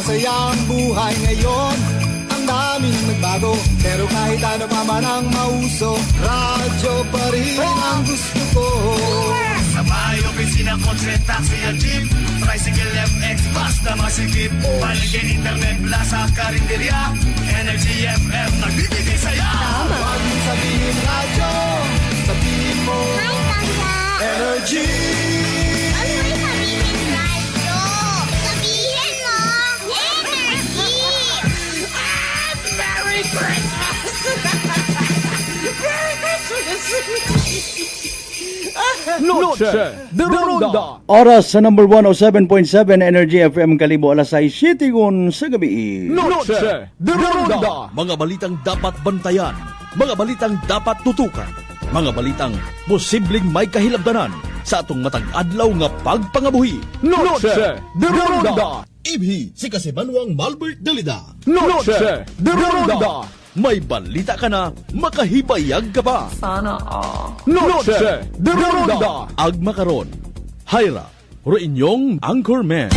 masaya ang buhay ngayon. Ang daming nagbago, pero kahit ano pa man ang mauso, radyo pa rin ang gusto ko. Sa bahay, opisina, kotse, taxi at jeep, tricycle, FX, bus na masikip, paligid, internet, plaza, karinderya, Energy FM, nagbibigay saya. Huwag mong sabihin radyo, sabihin mo Hi, Tanda! Energy. Huwag mo sabihin radyo! Sabihin mo, energy! Merry Christmas! Noche de Ronda. Oras sa number 107.7 Energy FM Kalibo alas 6:07 sa gabi. Noche de Ronda. Mga balitang dapat bantayan, mga balitang dapat tutukan, mga balitang posibleng may kahilabdanan sa atong matag adlaw nga pagpangabuhi. Noche de Ronda. Ibhi si Kasibanwang Malbert Dalida. Noche de Ronda. May balita ka na, makahibayag ka pa. Noche de Ronda. Agma karon, Hyra, ro inyong Anchorman.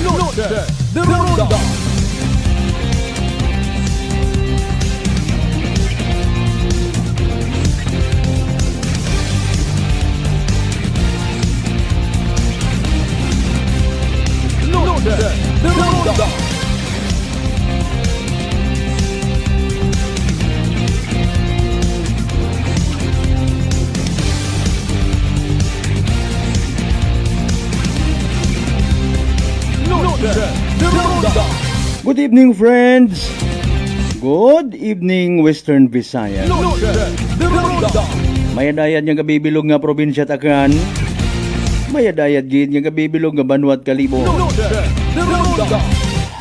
Noche de Ronda. Noche de Ronda. Noche de Ronda. Good evening, friends. Good evening, Western Visayas. Noche de Ronda. Mayadayad nga kabibilog nga probinsya Takan. Mayadayad gid nga kabibilog nga Banwat Kalibo. Noche de Ronda.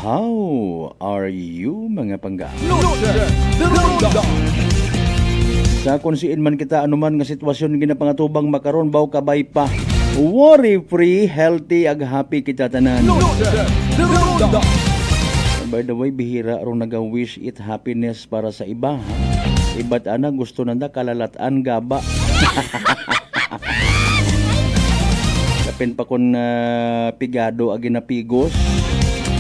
How are you, mga pangga? Noche de Ronda. Sa kunsiin man kita anuman nga sitwasyon ginapangatubang makaron baw kabay pa. Worry free, healthy ag happy kita tanan. Noche de Ronda. By the way, bihira ro naga-wish it happiness para sa iba. Ha? Iba't ana gusto nanda kalalatan gaba. Kapin pa kon pigado agi na pigos.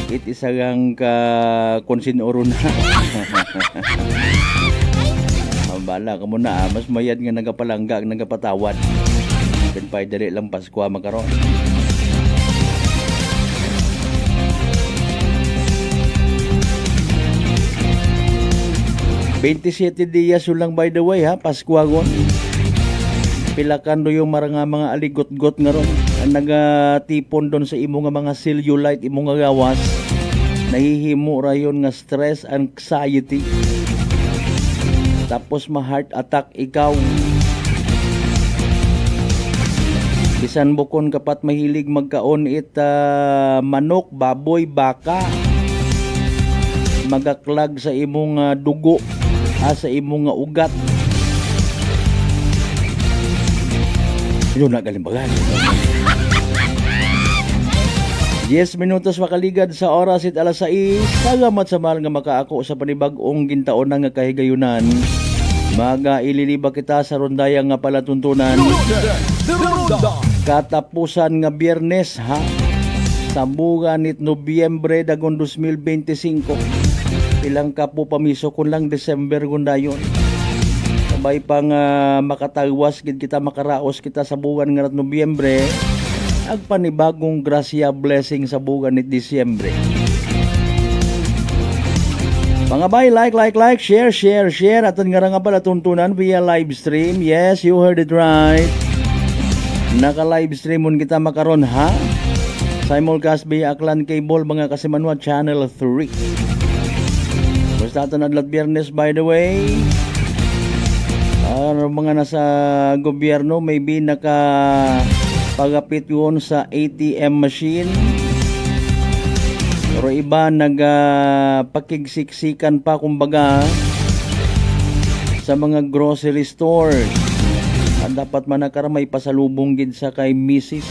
It isagang ka konsinoro na. Bala ka muna, mas mayad nga nagapalangga ang nagapatawad. Pinpay dali lang Pasko makaron. $27 dias lang by the way ha, Pasko agon. Pilakan do yung mga aligot-got nga ron. Ang nagatipon doon sa imo nga mga cellulite, imo nga gawas. Nahihimo rayon nga stress, anxiety. Tapos ma-heart attack ikaw. Bisan bukon kapat mahilig magkaon it manok, baboy, baka. Magaklag sa imong dugo, sa imong ugat. Yun na galimbagan. 10 minutos makaligad sa oras it alas 6. Salamat sa mahal nga makaako sa panibag-ong gintaon nga kahigayunan. Maga ililiba kita sa rondayang nga palatuntunan. Katapusan nga Biyernes ha. Tambugan nit Nobyembre dagon 2025. Ilang ka po pamiso kun lang December gundayon. Sabay pang makatawas gid kita makaraos kita sa buwan nga Nobyembre. Ag panibagong grasya blessing sa buwan nit Disyembre. Mga bay, like, share. Aton nga nga pala tuntunan via live stream. Yes, you heard it right. Naka-live stream mun kita makaron ha. Simulcast via Aklan Cable, mga Kasimanwa Channel 3. Basta aton adlaw Biyernes by the way. Mga nasa gobyerno maybe pagapit yun sa ATM machine. Pero iba nagpakigsiksikan pa kumbaga sa mga grocery stores. At dapat manakara may pasalubong gid sa kay Mrs.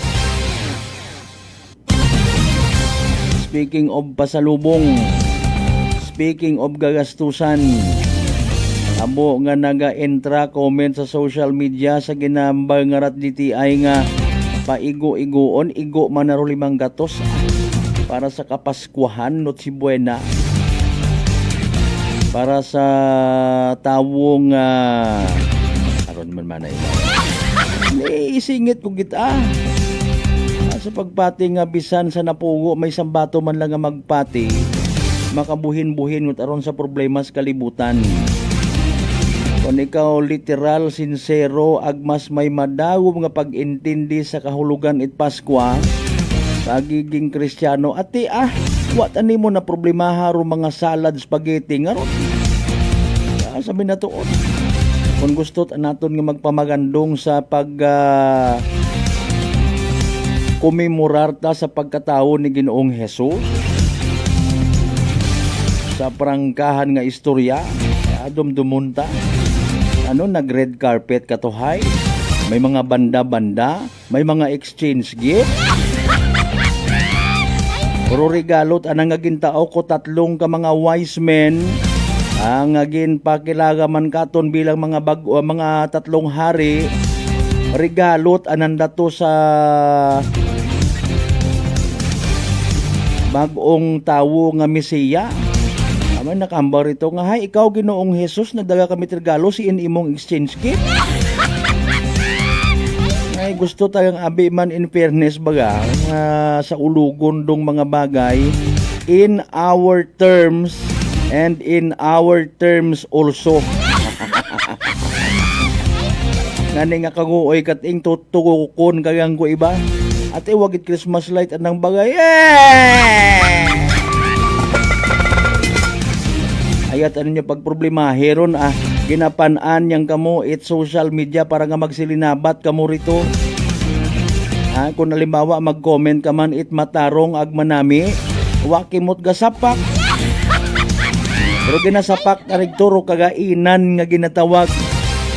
Speaking of pasalubong, speaking of gagastusan, Amo nga naga-entra comment sa social media sa ginambal nga rat DTI nga paigo-igoon, igo man na ro 5 gatos para sa Kapaskuhan Noche Buena. Para sa tawong aron man manay. Isingit ko kita. Sa pagpati nga bisan sa napugo may sambato man lang nga magpati, makabuhin-buhin ngut aron sa problema sa kalibutan. Kung ikaw literal, sincero, agmas may madawom nga pag-intindi sa kahulugan it Paskwa, pagiging Kristiyano, ati wat ani mo na problema haro mga salad, spaghetti nga ron. Sabi na tuon. Kung gusto naton nga magpamagandong sa pag kumemorar ta sa pagkatao ni Ginoong Hesus, sa prangkahan nga istorya, dumdumunta. Nag-red carpet katuhay, may mga banda-banda, may mga exchange gift. Puro regalot anang agin tao ko 3 ka mga wise men ang agin pakilagaman katon bilang mga mga 3 hari. Regalot ananda to sa bagong tawo nga Mesiya. Amay nakambar ito nga, hay, ikaw Ginoong Hesus, nagdaga kami regalo si imong exchange gift. Ay, gusto tayong abi man in fairness baga, sa ulugon dong mga bagay, in our terms and in our terms also. Ngani nga kaguoy kating tutugukon kayang ko iba. At iwagit Christmas light anang bagay. Ayat ano nyo pagproblema heron ginapanaan yang kamo it social media para nga magsilinabat kamo rito. Kung halimbawa mag-comment ka man it matarong agmanami, wakimot gasapak. Pero ginasapak na rigturo kagainan nga ginatawag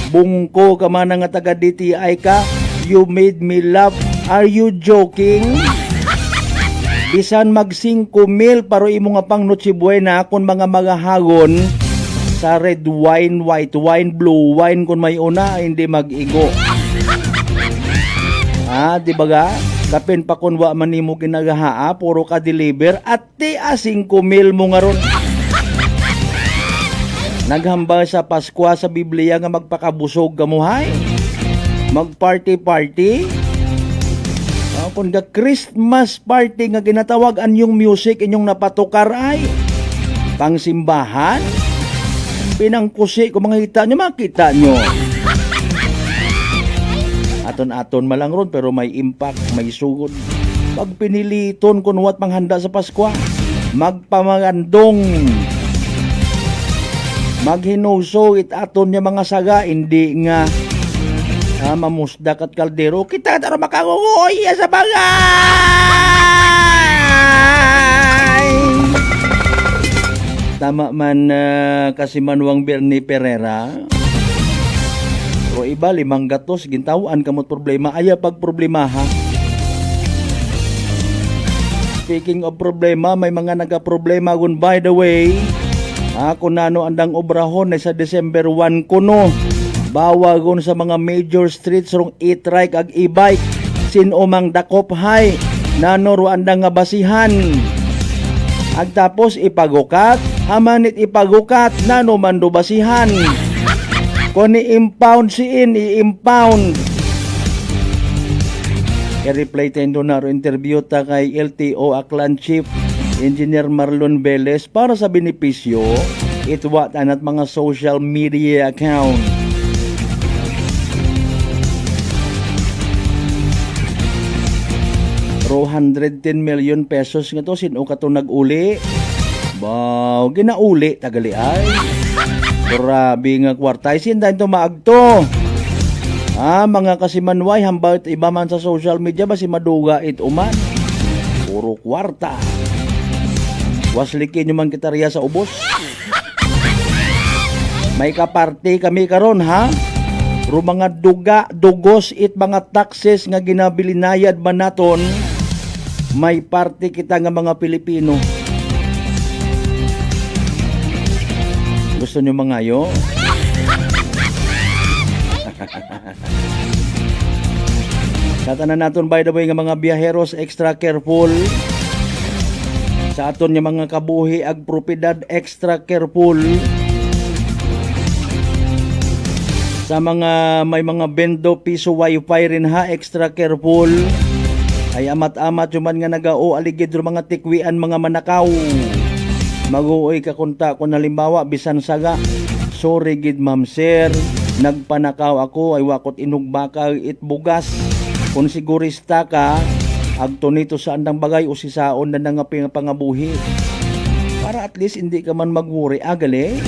bungko ka man nga taga DTI ka, you made me laugh. Are you joking? Bisan mag 5,000 paro imo nga pang Noche Buena kung mga magahagon sa red wine, white wine, blue wine kung may una hindi mag-igo. Di ba ga? Kapin pa kung wa man nimo ginagahaa, puro ka deliver at 5,000 mo nga ron. Naghambal sa Pasko sa Biblia nga magpakabusog kamuhay. Mag-party-party. Kung the Christmas party nga ginatawag anyong music inyong napatukar ay pangsimbahan, pinangkusi kung mga hita nyo, makita nyo. Aton-aton malang ron pero may impact, may sugod. Pag piniliton kung wat panghanda sa Pasko, magpamagandong, maghinuso it aton niya mga saga, hindi nga mamusdak at kaldero, kita taro makangungoy sa bagay. Tama man kasi Manuang Bernie Pereira. Pero iba 5 gatos gintawan kamot problema aya pag problema ha. Speaking of problema, may mga nagaproblema gun by the way. Kung nano andang obrahon na sa December 1 kuno. Bawagon sa mga major streets rong e-trike ag e-bike sinumang dakop hay nanoro andang nga basihan ag tapos ipagukat hamanit ipagukat nano mando basihan kung i-impound siin i-impound i-reply tendo na ro interview ta kay LTO Aklan Chief Engineer Marlon Velez para sa benepisyo itwat anat mga social media account. 110 million pesos nga to sino ka to nag-uli. Baw, ginauli tagali ay. Grabe nga kwartay sindahin to maagto. Mga kasimanway hambal iba man sa social media basi maduga it uman. Puro kwarta. Waslikin nyo man kita riya sa ubos. May kaparte kami karon ha. Ro mga dugos it mga taxes nga ginabilinayad man naton. May parte kita nga mga Pilipino. Gusto nyo mangayo? Sa tanan naton by the way nga mga biyaheros, extra careful. Sa aton nga mga kabuhi ag propiedad, extra careful. Sa mga may mga bendo piso wifi rin ha, extra careful. Ay amat-amat yuman nga nagao aligid ro mga tikwian mga manakaw. Maguoy ka kunta kung halimbawa bisan saga. Sorry gid ma'am sir, nagpanakaw ako ay wakot inugbaka itbugas. Kung sigurista ka, agto nito sa andang bagay o sisaon na nga pangabuhi. Para at least hindi ka man magwuri agali.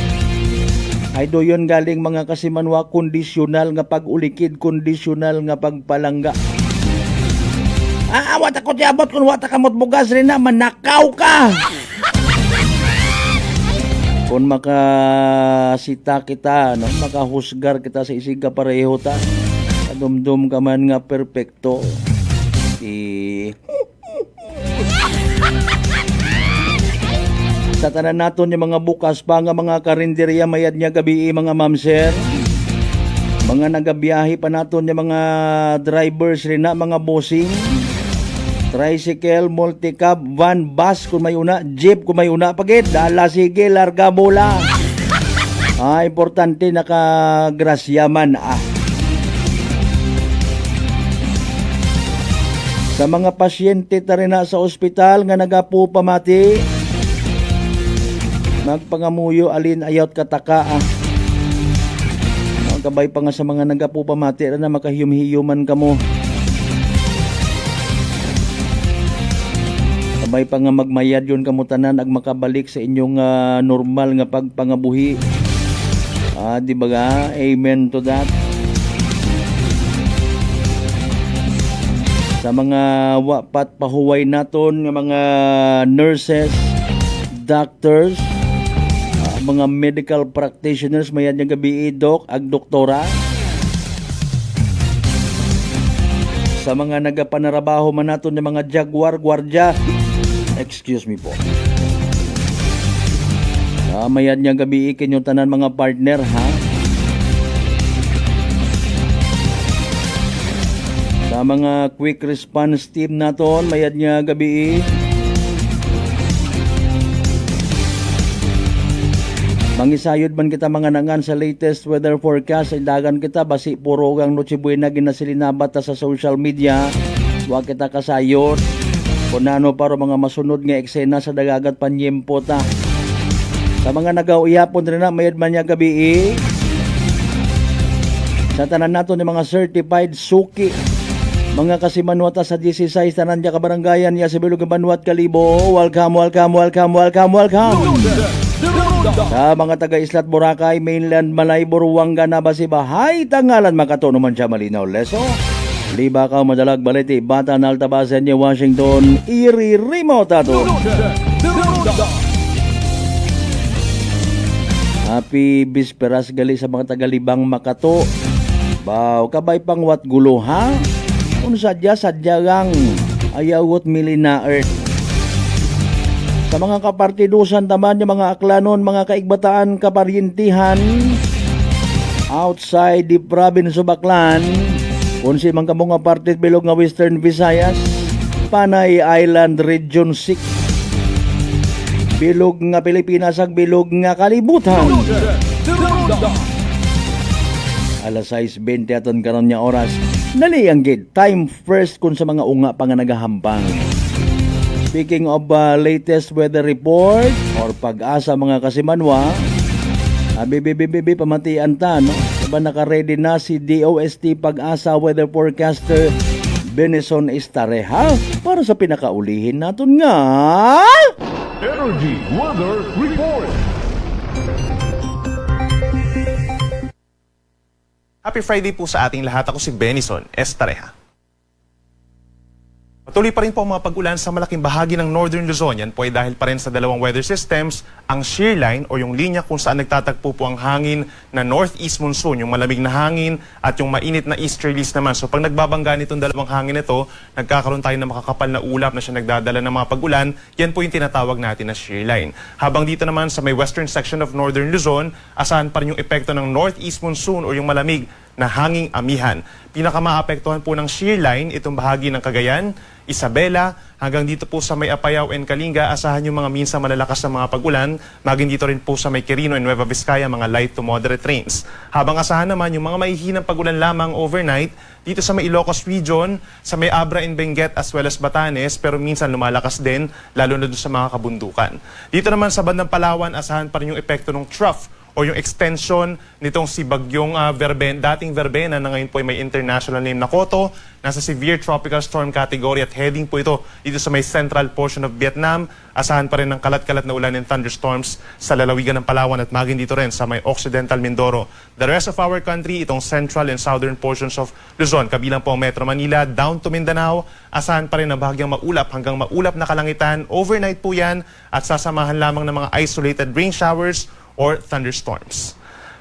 Ay doyon galing mga kasimanwa, kondisyonal nga pag-ulikid, kondisyonal nga pagpalangga. Awat ako tiabot kung wata kamot bugas rin na, manakaw ka! Kung makasita kita, no? Makahusgar kita sa isiga pareho ta, kadumdum ka man nga perpekto. Sa tanan naton yung mga bukas pa nga mga karinderya mayad niya gabi mga mamser. Mga nagabiyahe pa naton yung mga drivers rin na mga bossing. Tricycle, multicab, van, bus kung may una, jeep kung may una pagit. Dala sige, larga bola. Importante nakagrasyaman Sa mga pasyente ta rin na sa ospital nga nagapu pamati, magpangamuyo alin ayot kataka Magkabay pa nga sa mga nagapu pamati na makahiyum-hiyuman kamo. Kabay pa nga magmayad yun kamutanan ag makabalik sa inyong normal nga pagpangabuhi. Di ba ga? Amen to that. Sa mga wapat pahuway naton nga mga nurses, doctors, mga medical practitioners mayan nga gabi doc ag doktora. Sa mga nagapanarabaho man naton nga mga jaguar, gwardiya, excuse me po. Mayan nga gabi ikinyong tanan mga partner ha. Sa mga quick response team naton mayan nga gabi mangisayod man kita mga nangan sa latest weather forecast. Dagan kita basi puro gang Noche Buena ginasilinabat sa social media. Wa kita kasayod kung ano para mga masunod nga eksena sa dagagat panyempo ta. Sa mga nagauyapon rin na mayad man niya gabi sa tanan nato ni mga certified suki, mga kasimanwata sa 16 tanan niya kabarangayan niya sa Bilog Banwat Kalibo. Welcome. Sa mga taga-Islat Boracay, Mainland, Malay, Buruanga, Nabasi, Bahay, Tangalan, Makato naman siya Malinaw, Leso, Libakaw, Madalag, Balete, Batan, Altabasen, New Washington, Erie, Remote, ato. Happy Bisperas gali sa mga taga-Libang, Makato. Baw, kabay pang wat gulo, ha? Kung sadya gang ayawot milina earth. Sa mga kapartidusan taman yung mga aklanon, mga kaigbataan, kaparyentihan outside the province of Aklan, kung si mga mga partit bilog nga Western Visayas, Panay Island Region 6, bilog nga Pilipinas ag bilog nga kalibutan. Alas 6:20 aton karon nya oras. Naliyang gid time first kun sa mga unga pa nga nagahampang. Speaking of latest weather report or pag-asa mga kasimanwa, bibi pamatian ta, no? Diba naka-ready na si DOST Pag-asa weather forecaster Benison Estareha para sa pinakaulihin naton nga Energy Weather Report. Happy Friday po sa ating lahat. Ako si Benison Estareha. Patuloy pa rin po ang mga pag-ulan sa malaking bahagi ng Northern Luzon. Yan po ay dahil pa rin sa dalawang weather systems, ang shear line o yung linya kung saan nagtatagpo po ang hangin na northeast monsoon, yung malamig na hangin at yung mainit na easterlies naman. So pag nagbabangga nitong dalawang hangin ito, nagkakaroon tayo ng makakapal na ulap na siya nagdadala ng mga pag-ulan. Yan po yung tinatawag natin na shear line. Habang dito naman sa may western section of Northern Luzon, asahan pa rin yung epekto ng northeast monsoon o yung malamig na hanging amihan. Pinakamaapektuhan po ng shear line itong bahagi ng Cagayan, Isabela, hanggang dito po sa may Apayao and Kalinga, asahan yung mga minsan malalakas na mga pag-ulan, maging dito rin po sa may Quirino and Nueva Vizcaya, mga light to moderate rains. Habang asahan naman yung mga mahihinang pag-ulan lamang overnight, dito sa may Ilocos region, sa may Abra and Benguet as well as Batanes, pero minsan lumalakas din, lalo na doon sa mga kabundukan. Dito naman sa bandang Palawan, asahan pa rin yung epekto ng trough o yung extension nitong si Bagyong dating Verbena na ngayon po ay may international name na Koto. Nasa severe tropical storm category at heading po ito dito sa may central portion of Vietnam. Asahan pa rin ng kalat-kalat na ulan and thunderstorms sa lalawigan ng Palawan at maging dito rin sa may occidental Mindoro. The rest of our country, itong central and southern portions of Luzon, kabilang po ang Metro Manila, down to Mindanao, asahan pa rin ng bahagyang maulap hanggang maulap na kalangitan. Overnight po yan at sasamahan lamang ng mga isolated rain showers or thunderstorms.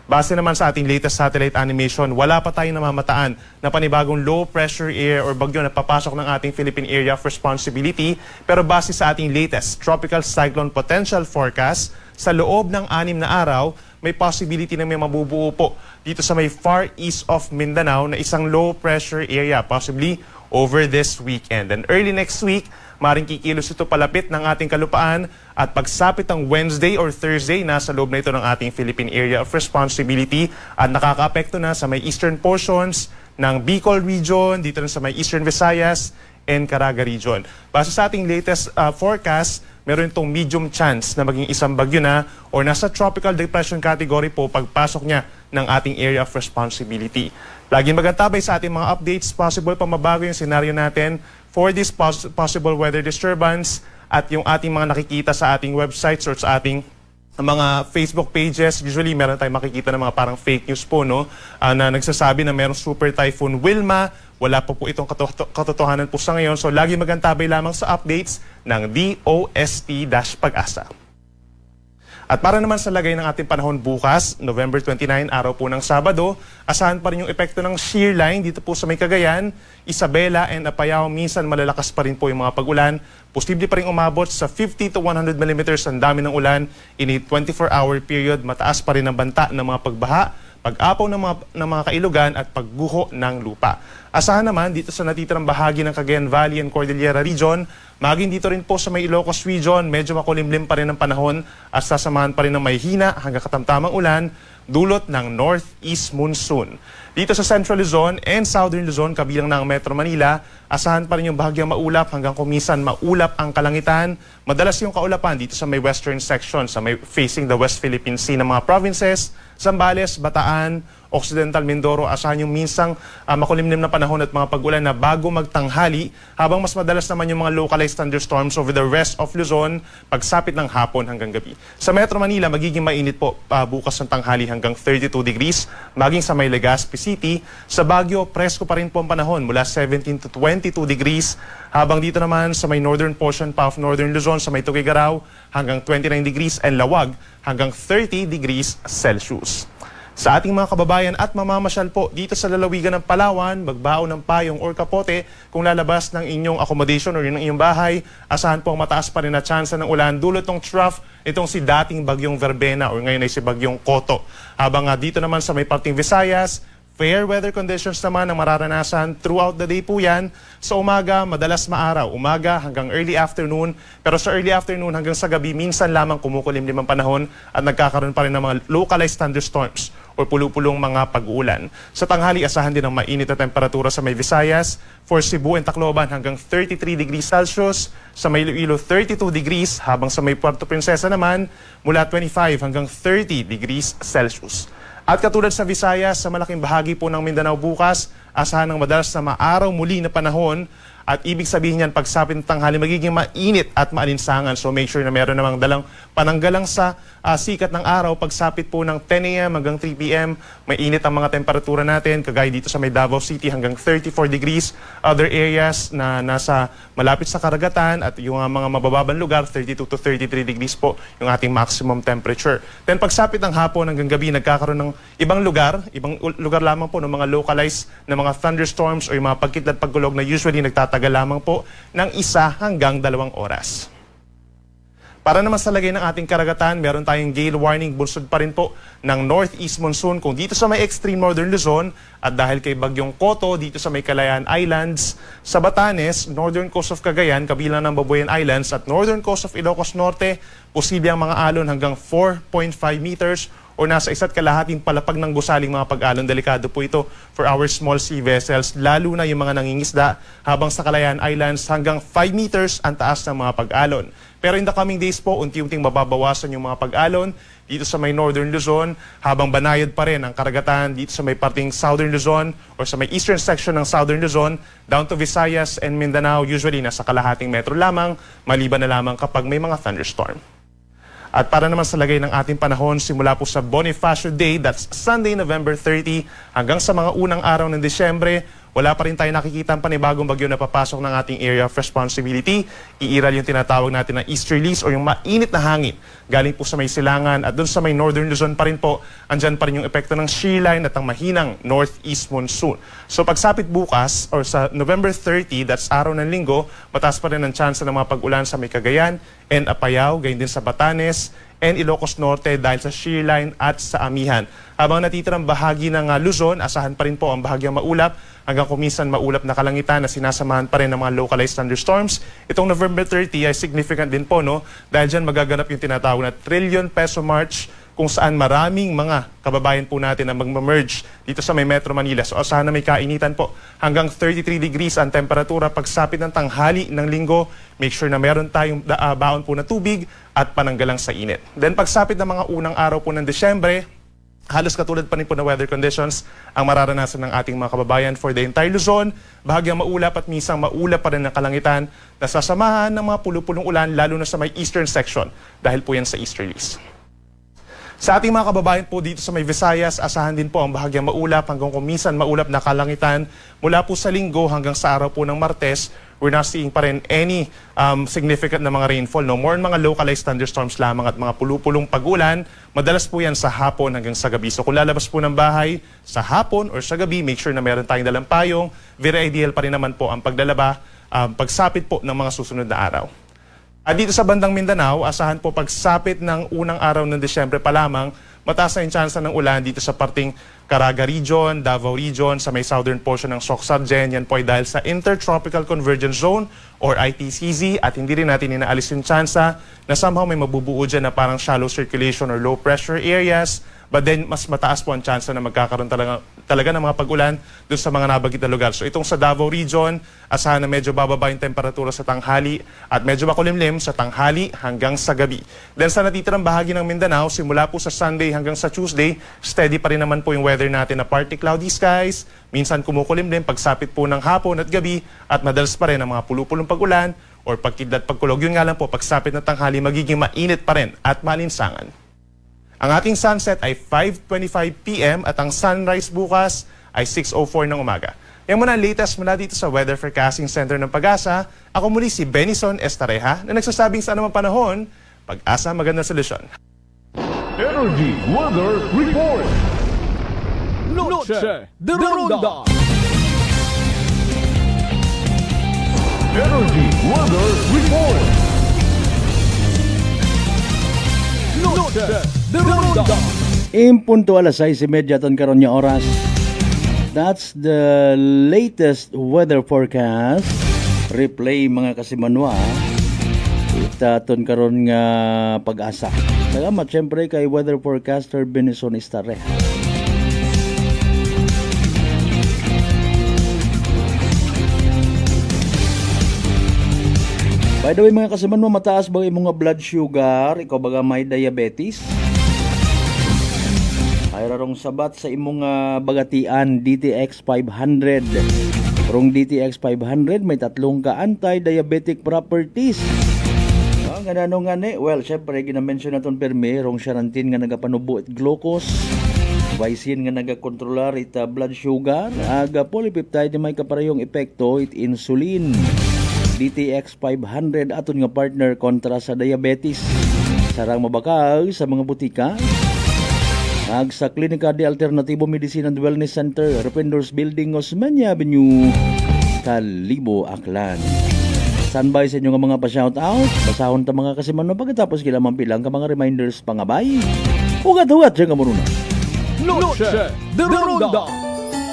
Base naman sa ating latest satellite animation, wala pa tayong namamataan na panibagong low pressure area or bagyo na papasok ng ating Philippine Area of Responsibility. Pero base sa ating latest tropical cyclone potential forecast, sa loob ng 6 na araw, may possibility na may mabubuo po dito sa may far east of Mindanao na isang low pressure area, possibly over this weekend. And early next week, maring kikilos ito palapit ng ating kalupaan at pagsapit ng Wednesday or Thursday, nasa loob na ito ng ating Philippine Area of Responsibility at nakakaapekto na sa may eastern portions ng Bicol region, dito rin sa may eastern Visayas and Caraga region. Base sa ating latest forecast, meron itong medium chance na maging isang bagyo na or nasa tropical depression category po pagpasok niya ng ating area of responsibility. Laging magantabay sa ating mga updates, possible pa mabago yung senaryo natin for this possible weather disturbance at yung ating mga nakikita sa ating websites or sa ating mga Facebook pages. Usually meron tayong makikita ng mga parang fake news po, no? Na nagsasabi na merong super typhoon Wilma. Wala po itong katotohanan po sa ngayon. So lagi magantabay lamang sa updates ng DOST-Pag-asa. At para naman sa lagay ng ating panahon bukas, November 29, araw po ng Sabado, asahan pa rin yung epekto ng shear line dito po sa may Cagayan, Isabela and Apayao. Minsan malalakas pa rin po yung mga pag-ulan. Posible pa rin umabot sa 50 to 100 millimeters ang dami ng ulan in a 24-hour period. Mataas pa rin ang banta ng mga pagbaha, pag-apaw ng mga kailugan at pagguho ng lupa. Asahan naman dito sa natitirang bahagi ng Cagayan Valley and Cordillera region, maging dito rin po sa may Ilocos region, medyo makulimlim pa rin ang panahon at sasamahan pa rin ng may hina hanggang katamtamang ulan dulot ng northeast monsoon. Dito sa Central Luzon and Southern Luzon, kabilang ng Metro Manila, asahan pa rin yung bahagyang maulap hanggang kumisan maulap ang kalangitan. Madalas yung kaulapan dito sa may western section, sa may facing the West Philippine Sea ng mga provinces, Zambales, Bataan, Occidental Mindoro, asahan yung minsang makulimlim na panahon at mga pag-ulan na bago magtanghali, habang mas madalas naman yung mga localized thunderstorms over the rest of Luzon pagsapit ng hapon hanggang gabi. Sa Metro Manila, magiging mainit po bukas ng tanghali hanggang 32 degrees, maging sa may Legazpi City. Sa Baguio, presko pa rin po ang panahon mula 17 to 22 degrees, habang dito naman sa may northern portion pa of Northern Luzon, sa may Tuguegarao, hanggang 29 degrees and Lawag hanggang 30 degrees Celsius. Sa ating mga kababayan at mamamasyal po dito sa lalawigan ng Palawan, magbao ng payong or kapote kung lalabas ng inyong accommodation or ng inyong bahay, asahan po ang mataas pa rin na tsansa ng ulan dulot ng trough itong si dating Bagyong Verbena or ngayon ay si Bagyong Koto. Habang dito naman sa may parting Visayas, fair weather conditions naman ang mararanasan throughout the day po yan. Sa umaga, madalas maaraw. Umaga hanggang early afternoon. Pero sa early afternoon hanggang sa gabi, minsan lamang kumukulimlim ang panahon at nagkakaroon pa rin ng mga localized thunderstorms o pulupulong mga pag-uulan. Sa tanghali, asahan din ang mainit na temperatura sa may Visayas. For Cebu and Tacloban hanggang 33 degrees Celsius. Sa may Iloilo, 32 degrees. Habang sa may Puerto Princesa naman, mula 25 hanggang 30 degrees Celsius. At katulad sa Visayas, sa malaking bahagi po ng Mindanao bukas, asahan ng madalas na maaraw muli na panahon at ibig sabihin yan pagsapit ng tanghali magiging mainit at maalinsangan. So make sure na meron namang dalang pananggalang sa sikat ng araw. Pagsapit po ng 10 a.m. hanggang 3 p.m. may init ang mga temperatura natin, kagaya dito sa may Davao City hanggang 34 degrees. Other areas na nasa malapit sa karagatan at yung mga mabababang lugar, 32 to 33 degrees po yung ating maximum temperature. Then pagsapit ng hapon hanggang gabi, nagkakaroon ng ibang lugar lamang po ng mga localized na mga thunderstorms o yung mga pagkidlat pagkulog na usually nagtatagal lamang po ng 1 hanggang 2 oras. Para naman sa lagay ng ating karagatan, meron tayong gale warning, bunsod pa rin po ng northeast monsoon kung dito sa may extreme northern Luzon at dahil kay Bagyong Koto dito sa may Kalayaan Islands, sa Batanes, northern coast of Cagayan, kabilang ng Babuyan Islands at northern coast of Ilocos Norte, posible ang mga alon hanggang 4.5 meters o nasa 1.5 palapag ng gusaling mga pag-alon. Delikado po ito for our small sea vessels, lalo na yung mga nangingisda, habang sa Kalayaan Islands hanggang 5 meters ang taas ng mga pag-alon. Pero in the coming days po, unti-unting mababawasan yung mga pag-alon dito sa may northern Luzon, habang banayad pa rin ang karagatan dito sa may parting southern Luzon or sa may eastern section ng southern Luzon down to Visayas and Mindanao, usually nasa kalahating metro lamang, maliban na lamang kapag may mga thunderstorm. At para naman sa lagay ng ating panahon, simula po sa Bonifacio Day, that's Sunday, November 30, hanggang sa mga unang araw ng Disyembre, wala pa rin tayo nakikita ang panibagong bagyo na papasok ng ating area of responsibility. Iiral yung tinatawag natin na easterlies o yung mainit na hangin. Galing po sa may silangan at doon sa may northern Luzon pa rin po, andyan pa rin yung epekto ng shear line at ang mahinang northeast monsoon. So pagsapit bukas or sa November 30, that's araw ng linggo, mataas pa rin ang chance ng mga pag-ulan sa may Cagayan and Apayao, gayon din sa Batanes and Ilocos Norte dahil sa shear line at sa amihan. Habang natitirang bahagi ng Luzon, asahan pa rin po ang bahagyang maulap hanggang kuminsan maulap na kalangitan na sinasamahan pa rin ng mga localized thunderstorms. Itong November 30 ay significant din po, no? Dahil dyan magaganap yung tinatawag na trillion peso march kung saan maraming mga kababayan po natin ang mag-merge dito sa may Metro Manila. So asahan na may kainitan po. Hanggang 33 degrees ang temperatura pagsapit ng tanghali ng linggo. Make sure na meron tayong baon po na tubig at pananggalang sa init. Then pagsapit ng mga unang araw po ng Disyembre, halos katulad pa rin po na weather conditions ang mararanasan ng ating mga kababayan for the entire Luzon. Bahagyang maulap at minsan maulap pa rin ng kalangitan na sasamahan ng mga pulupulong ulan lalo na sa may eastern section dahil po yan sa easterlies. Sa ating mga kababayan po dito sa may Visayas, asahan din po ang bahagyang maulap hanggang kuminsan maulap na kalangitan mula po sa linggo hanggang sa araw po ng Martes. We're not seeing pa rin any significant na mga rainfall. No more mga localized thunderstorms lamang at mga pulupulong pag-ulan. Madalas po yan sa hapon hanggang sa gabi. So kung lalabas po ng bahay sa hapon or sa gabi, make sure na meron tayong dalang payong. Very ideal pa rin naman po ang paglalaba, pagsapit po ng mga susunod na araw. At dito sa bandang Mindanao, asahan po pagsapit ng unang araw ng Disyembre pa lamang, mataas na yung tsansa ng ulan dito sa parting Caraga Region, Davao Region, sa may southern portion ng Soc-Sargen. Yan po ay dahil sa Intertropical Convergence Zone or ITCZ at hindi rin natin inaalis yung tsansa na somehow may mabubuo dyan na parang shallow circulation or low pressure areas. But then, mas mataas po ang tsansa na magkakaroon talaga ng mga pag-ulan doon sa mga nabagit na lugar. So itong sa Davao Region, asahan na medyo bababa yung temperatura sa tanghali at medyo makulimlim sa tanghali hanggang sa gabi. Then sa natitirang bahagi ng Mindanao, simula po sa Sunday hanggang sa Tuesday, steady pa rin naman po yung weather natin na partly cloudy skies, minsan kumukulimlim pagsapit po ng hapon at gabi at madalas pa rin ang mga pulupulong pag-ulan or pagkidlat pagkulog. Yun nga lang po, pagsapit ng tanghali, magiging mainit pa rin at malinsangan. Ang ating sunset ay 5:25 p.m. at ang sunrise bukas ay 6:04 ng umaga. Yan muna ang latest mula dito sa Weather Forecasting Center ng Pag-asa. Ako muli si Benison Estareja na nagsasabing sa anumang panahon, Pag-asa magandang solusyon. Energy Weather Report. Noche de Ronda. Energy Weather Report. Noche de Ronda. Impunto alas 6:30 ton karon nga oras. That's the latest weather forecast. Replay mga kasimanwa. Itaton karon nga Pag-asa. Salamat syempre kay weather forecaster Benison Estareja. By the way mga kasiman mo, mataas ba yung mga blood sugar? Ikaw baga may diabetes? Ay rarong sabat sa imong bagatian DTX 500. Rong DTX 500 may tatlong ka anti-diabetic properties. Ganano nga ni? Well, syempre ginamention naton permi rong xarantin nga nagapanubo it glucose. Vicin nga nagakontrolar it blood sugar. Aga polypeptide may kaparehong epekto it insulin. DTX 500 aton nga partner kontra sa diabetes. Sarang mabakal sa mga butika. Ag sa Klinika de Alternatibo Medicine and Wellness Center, Rependors Building, Osmeña Avenue, Kalibo, Aklan. Standby sa inyo nga mga pa-shoutout. Basahon ta mga kasimano pagkatapos kilamang pilang ka mga reminders pangabay. Ugat-ugat siya ka muna. Noche de Ronda.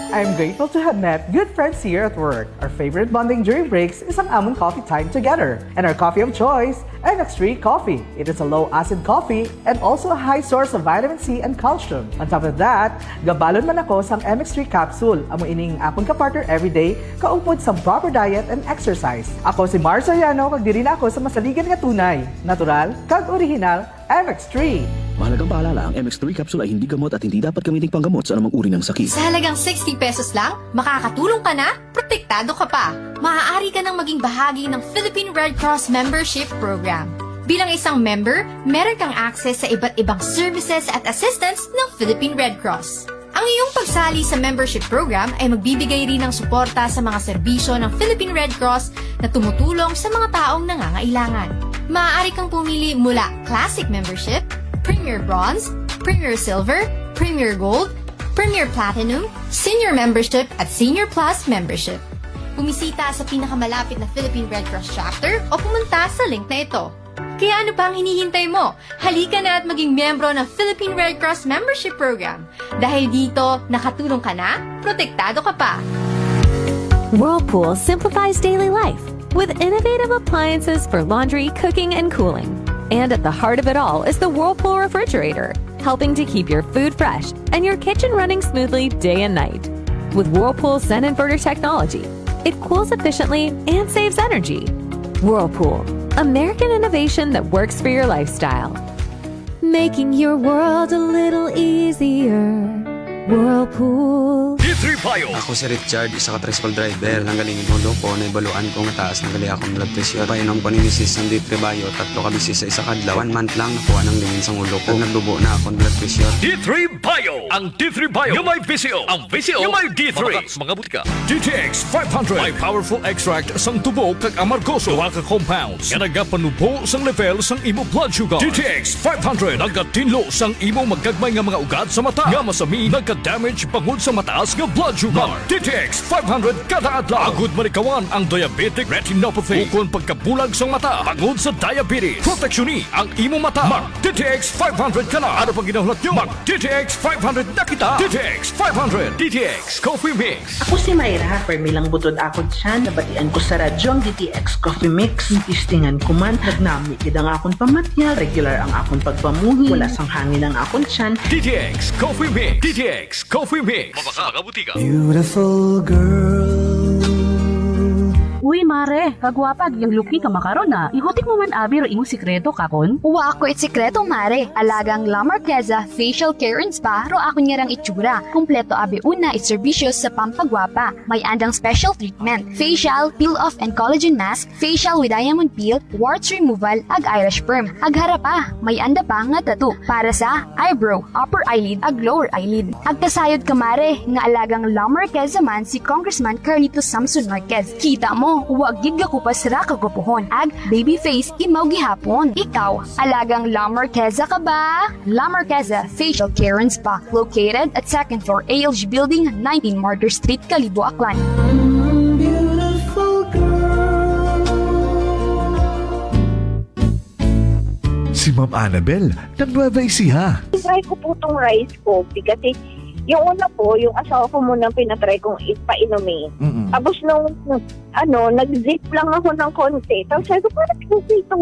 I'm grateful to have met good friends here at work. Our favorite bonding during breaks is ang among coffee time together. And our coffee of choice, MX3 Coffee. It is a low-acid coffee and also a high source of vitamin C and calcium. On top of that, gabalon man ako sang MX3 capsule. Amo ining akong kapartner everyday, kaupod sa proper diet and exercise. Ako si Mars Soriano, kag diri na ako sa masaligan nga tunay, natural, kag original, MX3. Mahalagang paalala, ang MX3 capsule ay hindi gamot at hindi dapat gamitin panggamot sa anumang uri ng sakit. Sa halagang 60 pesos lang, makakatulong ka na, protektado ka pa. Maaari ka nang maging bahagi ng Philippine Red Cross Membership Program. Bilang isang member, meron kang access sa iba't ibang services at assistance ng Philippine Red Cross. Ang iyong pagsali sa membership program ay magbibigay rin ng suporta sa mga serbisyo ng Philippine Red Cross na tumutulong sa mga taong nangangailangan. Maaari kang pumili mula Classic Membership, Premier Bronze, Premier Silver, Premier Gold, Premier Platinum, Senior Membership at Senior Plus Membership. Bumisita sa pinakamalapit na Philippine Red Cross chapter o pumunta sa link na ito. Kaya ano pa ang hinihintay mo? Halika na at maging miyembro ng Philippine Red Cross Membership Program. Dahil dito, nakatulong ka na, protektado ka pa. Whirlpool simplifies daily life with innovative appliances for laundry, cooking, and cooling. And at the heart of it all is the Whirlpool refrigerator, helping to keep your food fresh and your kitchen running smoothly day and night. With Whirlpool Zen Inverter technology, it cools efficiently and saves energy. Whirlpool, American innovation that works for your lifestyle. Making your world a little easier. Whirlpool. D3 Bio. Ako si Richard, isa ka tricycle driver. Nanggaling inulo ko, naibaluan ko nga taas ng gali akong blood pressure. Painom ko ni Mrs. ng D3 Bio, 3 ka bisis sa isa kadlaw. 1 month lang nakuha ng lingin sa ulo ko. Nagdubo na akong blood pressure. D3 Bio. Ang D3 Bio yung may VCO. Ang VCO yung may D3. Mga butika. DTX 500. May powerful extract sang tubo kag amargoso. Duha ka compounds nga nagapanubo sang level sang imo blood sugar. DTX 500. Nagatinlo sang imo magkagmay nga mga ugat sa mata. Nga masami nagka-damage pangod sa mataas nga blood sugar. DTX 500 kada adlaw. Agud manikawan ang diabetic retinopathy. Ukon pagkabulag sang mata pangod sa diabetes. Proteksyon ni ang imo mata. Mag DTX 500 kana. Ano pang ginahulat nyo? Mag DTX 500 na kita. DTX 500. DTX Coffee Mix. Ako si Mayra. Permilang butod ako dyan. Nabatian ko sa radyo ang DTX Coffee Mix. Tistingan ko man. Nagnami kid ang akong pamatyal. Regular ang akong pagpamuhi. Wala sang hangin ang akong tiyan. DTX Coffee Mix. DTX Coffee Mix. Mga butika. Beautiful girl. Uy, mare, kagwapag, yung luki ka makaron na. Ihutik mo man abi ro imong sikreto kakon. Uwa ako sikreto, mare. Alagang La Marqueza Facial Care and Spa ro ako niyarang itsura. Kompleto abi una itservisyo sa pampagwapa. May andang special treatment. Facial, peel-off and collagen mask, facial with diamond peel, warts removal, ag Irish perm. Ag harapa, may anda pa nga tattoo para sa eyebrow, upper eyelid, ag lower eyelid. Ag kasayod ka, mare, nga alagang La Marqueza man si Congressman Carlito Samson Marquez. Kita mo, huwag gid ko pa sira kagupuhon. Ag baby face imaw gihapon. Ikaw, alagang La Marqueza ka ba? La Marqueza Facial Care and Spa, located at 2nd floor ALG Building, 19 Martyr Street, Kalibo, Aklan. Beautiful girl. Si Ma'am Annabel, nag-Nueva Ecija. Try ko po itong rice coffee kasi yung una po, yung asawa ko munang pinatry kong ipainumin. Tapos nung, nag-zip lang ako ng konti. Tapos sabi ko, parang kasi ito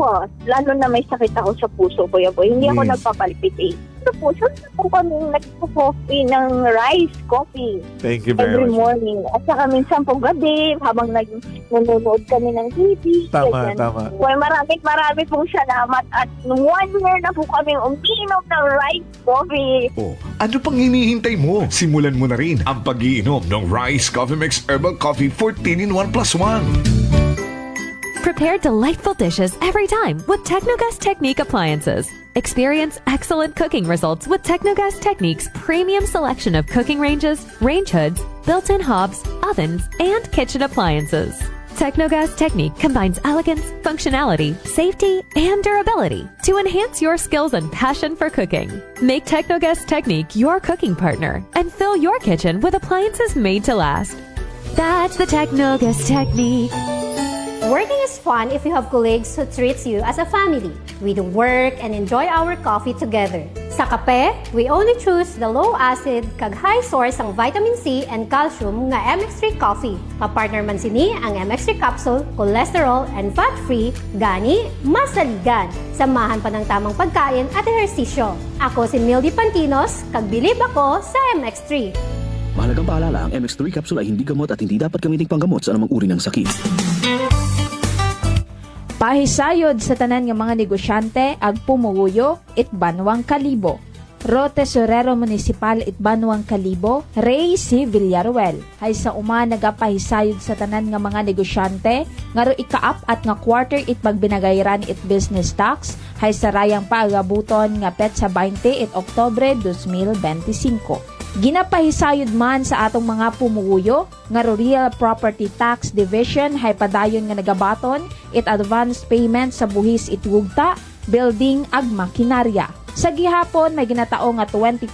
lalo na may sakit ako sa puso ko. Hindi ako nagpapalpitate. Po, saan po kami nagpo-coffee ng rice coffee. Thank you very every much. morning. At saka minsan po gabi, habang nanonood kami ng TV. Tama, ganyan. tama. Well, marami pong salamat. At 1 year na po kami umiinom ng rice coffee. Oh, ano pang hinihintay mo? Simulan mo na rin ang pag-iinom ng Rice Coffee Mix Herbal Coffee 14-in-1+1. Prepare delightful dishes every time with Technogas Technique appliances. Experience excellent cooking results with Technogas Technique's premium selection of cooking ranges, range hoods, built-in hobs, ovens, and kitchen appliances. Technogas Technique combines elegance, functionality, safety, and durability to enhance your skills and passion for cooking. Make Technogas Technique your cooking partner and fill your kitchen with appliances made to last. That's the Technogas Technique. Working is fun if you have colleagues who treats you as a family. We do work and enjoy our coffee together. Sa kape, we only choose the low-acid kag high source ang vitamin C and calcium nga MX3 coffee. Kapartner man sini ang MX3 capsule, cholesterol and fat-free, gani, masaligan. Samahan pa ng tamang pagkain at ehersisyo. Ako si Mildy Pantinos, kag bilib ako sa MX3. Mahalagang paalala, ang MX3 capsule ay hindi gamot at hindi dapat gamiting panggamot sa anumang uri ng sakit. Pahisayod sa tanan nga mga negosyante ag pumuguyo it Banwang Kalibo. Ro Tesorero Municipal it Banwang Kalibo, Ray C. Villaruel. Hay sa uma nagapahisayod sa tanan nga mga negosyante nga ro ikaap at nga quarter it pagbinagayran it business tax hay sa rayang paagabuton nga petsa 20 it Oktubre 2025. Ginapahisayod man sa atong mga pumuguyo nga Real Property Tax Division hay padayon nga nagabaton it advance payment sa buhis it wugta, building ag makinarya. Sa gihapon may ginatao nga 20%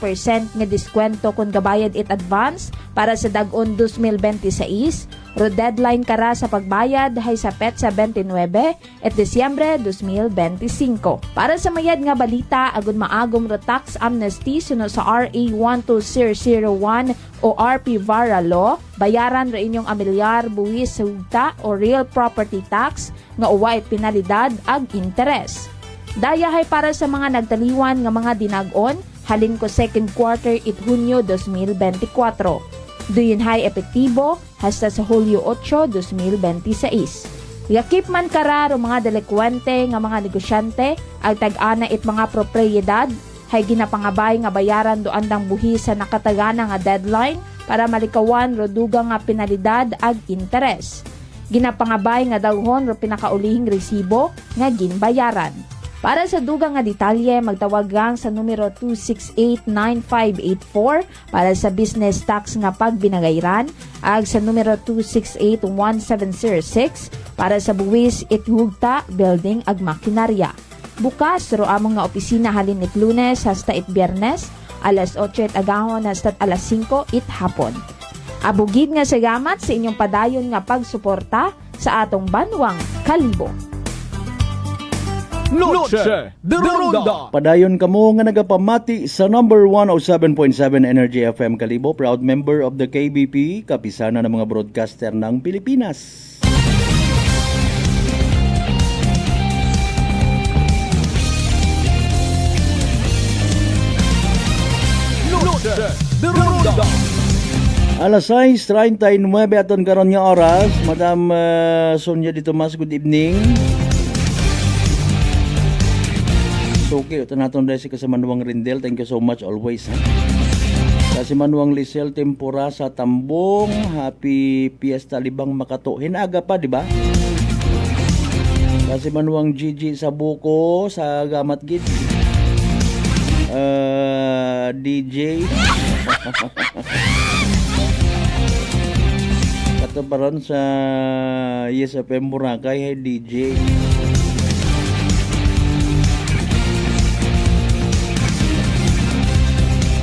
nga diskwento kung gabayad it advance para sa dag-on 2026. Ro deadline kara sa pagbayad hay sa petsa 29 at Disyembre 2025. Para sa mayad nga balita agud maagom ro tax amnesty sunod sa RA 12001 o RP Vara Law, bayaran ro inyong amilyar buwis sa hugta o real property tax nga uway penalidad ag interes. Daya hay para sa mga nagtaliwan nga mga dinag-on halin ko second quarter it Hunyo 2024. Duyon hay epektibo hasta sa Hulyo 8, 2026. Yakip man kararo mga delikwente nga mga negosyante ang tag-ana it mga propriedad hay ginapangabay nga bayaran do andang buhi sa nakatagana nga deadline para malikawan ro dugang nga penalidad ag interes. Ginapangabay nga daghon ro pinakaulihing resibo nga ginbayaran. Para sa dugang nga detalye, magtawag gang sa numero 268-9584 para sa business tax nga pagbinagayran ag sa numero 268-1706 para sa buwis it hugta, building ag makinarya. Bukas ro among nga opisina halin it Lunes hasta it Biyernes, alas 8 it agahon hasta alas 5 it hapon. Abugid nga salamat sa inyong padayon nga pagsuporta sa atong Banwang Kalibo. Noche de Ronda. Padayon kamo nga nagapamati sa number 107.7 Energy FM Kalibo, proud member of the KBP, kapisana ng mga broadcaster ng Pilipinas. Noche de Ronda. Alas 6:39 aton karon nga oras, Madam Sonia Di Tomas, good evening. Okay, ito natin dahil si Kasimanuang Rindel. Thank you so much always. Kasimanuang Lisel Tempura sa Tambong. Happy Fiesta Libang Makato. Hinaga pa, di ba? Kasimanuang Gigi sa Buko, sa Gamat Gid. DJ. Katabaran sa YesFM Boracay. Hey, DJ.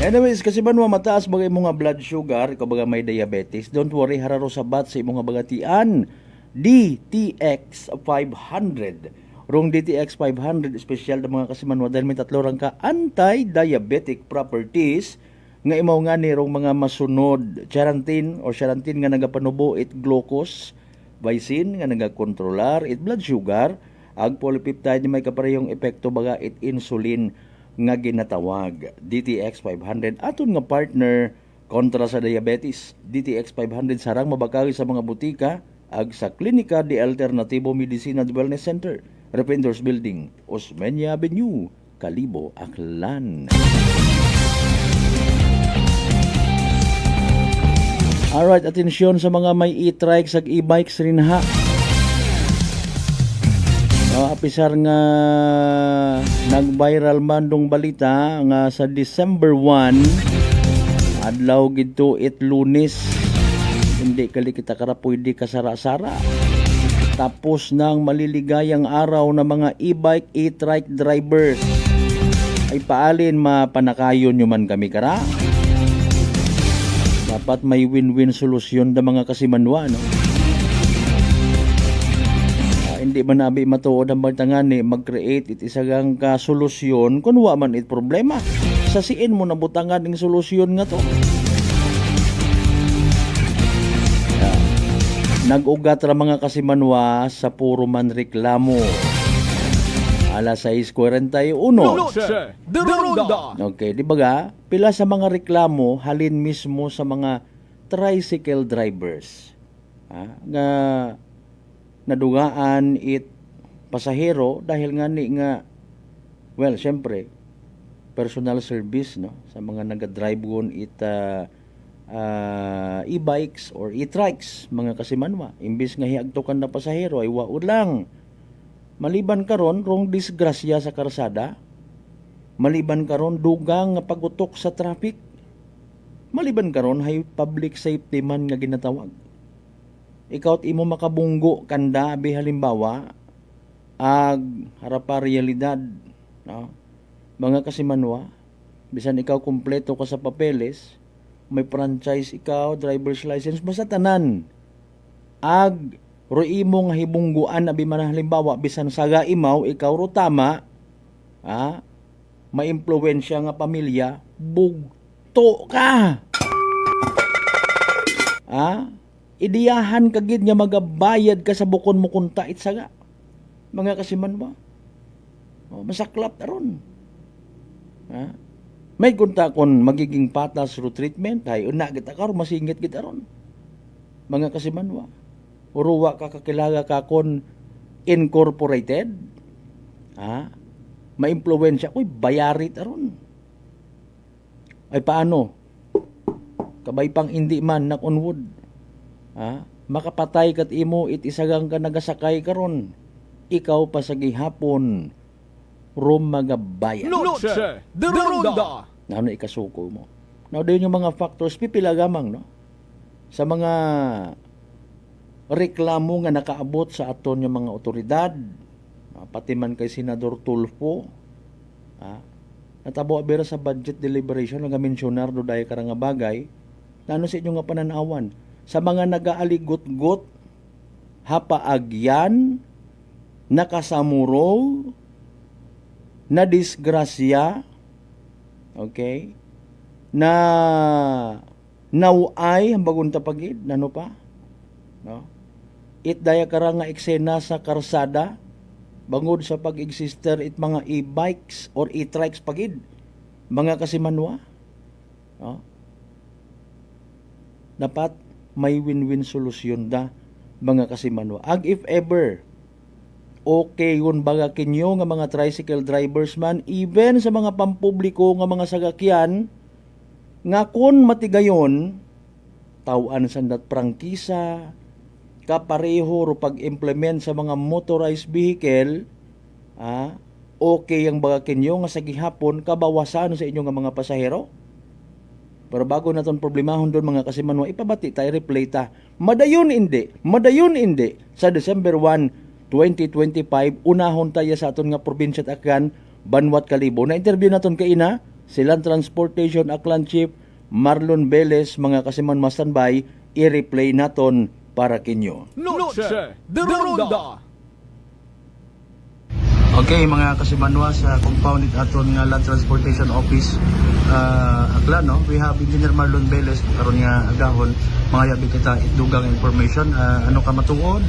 Anyways, kasi ba mataas bagay mga blood sugar, ikaw baga may diabetes, don't worry, hararo sabat sa imong bagatian. DTX 500. Rong DTX 500 special na mga kasimanwa dahil may tatlo rang ka anti-diabetic properties nga imaw nga ni rong mga masunod charantin or charantin nga nagapanubo it glucose, vicin nga nagakontrolar it blood sugar, ag polypeptide may kaparehong epekto baga it insulin nga ginatawag. DTX 500 aton nga partner kontra sa diabetes. DTX 500 sarang mabakagi sa mga butika ag sa Klinika de Alternativo Medicina and Wellness Center, Rependors Building, Osmeña Avenue, Kalibo, Aklan. Alright, atensyon sa mga may e-trike sa e-bikes rin ha. Apisar nga nag-viral man dong balita nga sa December 1 adlaw gito it Lunes, hindi kali kita kara pwede kasara-sara tapos ng maliligayang araw na mga e-bike e-trike drivers ay paalin mapanakayon nyo man kami kara, dapat may win-win solusyon da mga kasimanwa, no? hindi man nabi matuod ang bagtangan ni mag-create it isagang ka solusyon kung wa man it problema. Sa siin mo nabutangan ng solusyon nga to. Nag-ugat ra mga kasimanwa sa puro man reklamo. Alas 6:41. Okay, di ba ga? Pila sa mga reklamo halin mismo sa mga tricycle drivers. Nga nadugaan it pasahero dahil nga ni nga well, syempre personal service no sa mga naga-drive gon it e-bikes or e-trikes mga kasimanwa. Imbis nga hiagtukan na pasahero ay waud lang. Maliban karon rong disgrasya sa karsada, maliban karon dugang nga pagutok sa traffic, maliban karon hay public safety man nga ginatawag. Ikaw imo makabunggo kanda abi halimbawa ag harapa realidad, no? Mga kasimanwa, bisan ikaw kumpleto ka sa papeles, may franchise ikaw, driver's license, basta tanan. Ag ro imong hibungguan abi man halimbawa bisan saga imaw ikaw ro tama, maimpluwensya nga pamilya, bugto ka. Idiyahan ka gid nga magabayad ka sa bukon mo kunta itsaga. Mga kasimanwa. Masaklap aron. May kunta kon magiging patas ro treatment hay una kita karon masingit kita ron. Mga kasimanwa. Uruwa ka kakilaga ka kon incorporated. Maimpluwensya ko'y bayarit aron. Ay paano? Kabay pang hindi man nakunwood. Makapatay kat imo it isagang ka nagasakay karon. Ikaw pa sa gihapon rum magabayad. Ano ikasuko mo? Now, doon yung mga factors, pipila gamang, no? Sa mga reklamo nga nakaabot sa aton yung mga otoridad, pati man kay Senador Tulfo, natabo abira sa budget deliberation, nag-mensionar do dahil karang bagay, na ano sa inyo nga pananawan, sa mga nagaaligot-got, hapaagyan, nakasamuro, na disgrasya, okay, na naway ang bagong tapagid, nano pa, no? It daya karang nga eksena sa karsada, bangod sa pag-exister it mga e-bikes or e-trikes pagid, mga kasimanwa, no? Dapat may win-win solusyon da, mga kasimanwa. Ag if ever, okay yun baga kinyo nga mga tricycle drivers man, even sa mga pampubliko nga mga sagakyan, nga kun matigayon, tawan sandat prangkisa, kapareho ro pag-implement sa mga motorized vehicle, okay ang baga kinyo nga sa gihapon, kabawasan sa inyo nga mga pasahero. Pero bago naton problemahon doon mga kasimanwa, ipabati tayo replay ta. Madayon hindi sa December 1, 2025, unahon tayo sa aton nga probinsya at Aklan, Banwat Kalibo. Na-interview naton kaina, silang Transportation Aklan Chief Marlon Velez, mga kasimanwa standby, i-replay naton para kinyo. Noche de Ronda. Okay, mga kasimanwa sa compound it aton nga Land Transportation Office Aklan, no? We have Engineer Marlon Velez karon nga agahon mga yabi kita dugang information ano ka matuod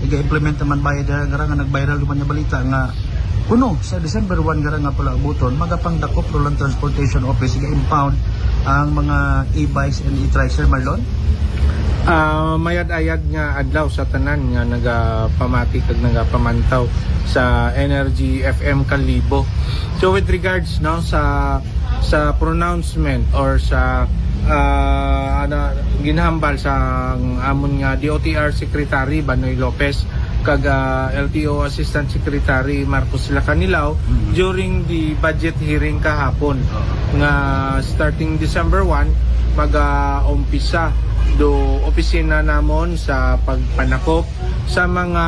iga-implement naman bayad gara nga nag-viral man nga balita nga kuno sa December 1 gara nga pala abuton magapangdakop ro Land Transportation Office iga-impound ang mga e-bikes and e-trikes, Sir Marlon. Mayad-ayad nga adlaw sa tanan nga nagapamati kag nagapamantaw sa Energy FM Kalibo. So with regards no sa pronouncement or sa ginhambal sa amon nga DOTR Secretary Banoy Lopez kag LTO Assistant Secretary Marcos Lacanilaw during the budget hearing kahapon nga starting December 1 mag-umpisa do opisina namon sa pagpanakop sa mga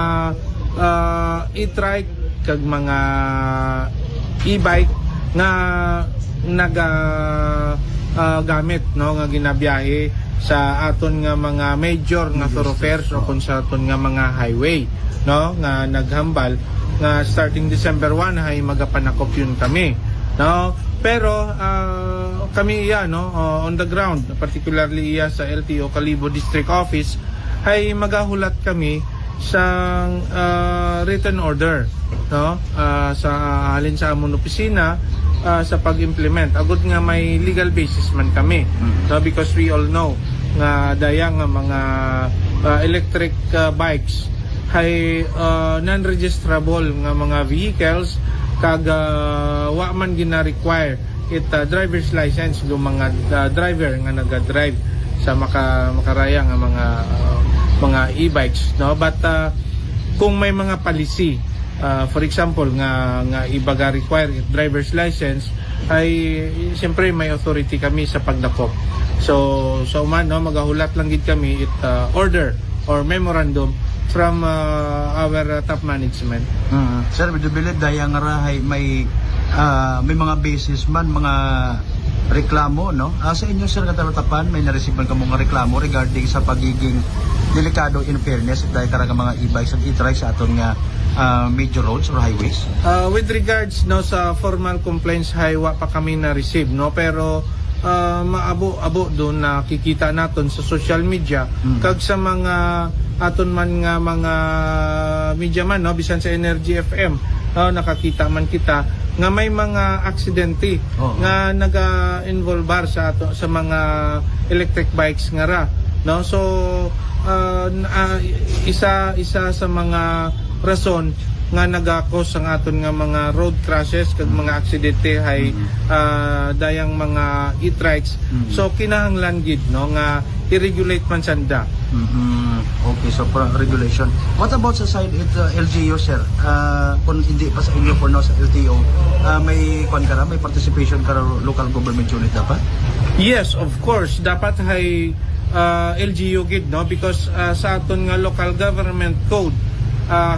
e-trike kag mga e-bike nga gamit no nga ginabiyahe sa aton nga mga major nga thoroughfares o kung sa aton nga mga highway, no, nga naghambal nga starting December 1 ay magapanakop yun kami, no. Pero kami iya, no, on the ground, particularly iya sa LTO Kalibo District Office, ay magahulat kami sa written order, no, sa halin sa amon opisina sa pag-implement. Agud nga may legal basis man kami, no, because we all know nga dayang nga mga electric bikes ay non-registrable nga mga vehicles kag wa man gina-require it driver's license do mga driver nga naga-drive sa makaraya nga mga e-bikes, no. But kung may mga policy, for example nga ibaga require it driver's license, ay siyempre may authority kami sa pagdakop. So man, no, magahulat lang gid kami it order or memorandum from our top management. Sir, do you believe dayang rahay may mga basis man, mga reklamo, no? Sa inyo, sir, katatapan, may na-receive man ka mga reklamo regarding sa pagiging delikado in fairness dahil karang mga e-bikes at e-trikes sa aton nga major roads or highways? With regards, no, sa formal complaints, wa pa kami na-receive, no, pero maabo doon nakikita naton sa social media kag sa mga aton man nga mga media man, no, bisan sa Energy FM, no, nakakita man kita nga may mga aksidente nga naga-involve sa mga electric bikes nga ra, no. So isa sa mga rason nga nagakos ang aton nga mga road crashes kag mga aksidente ay dayang mga e-trikes. So kinahanglan gid, no, nga i-regulate man sanda. Okay, so for regulation. What about sa side LGU, sir? Kung hindi pa sa inyo for now sa LTO, may participation ka local government unit dapat? Yes, of course. Dapat hay LGU gid, no, because sa aton nga local government code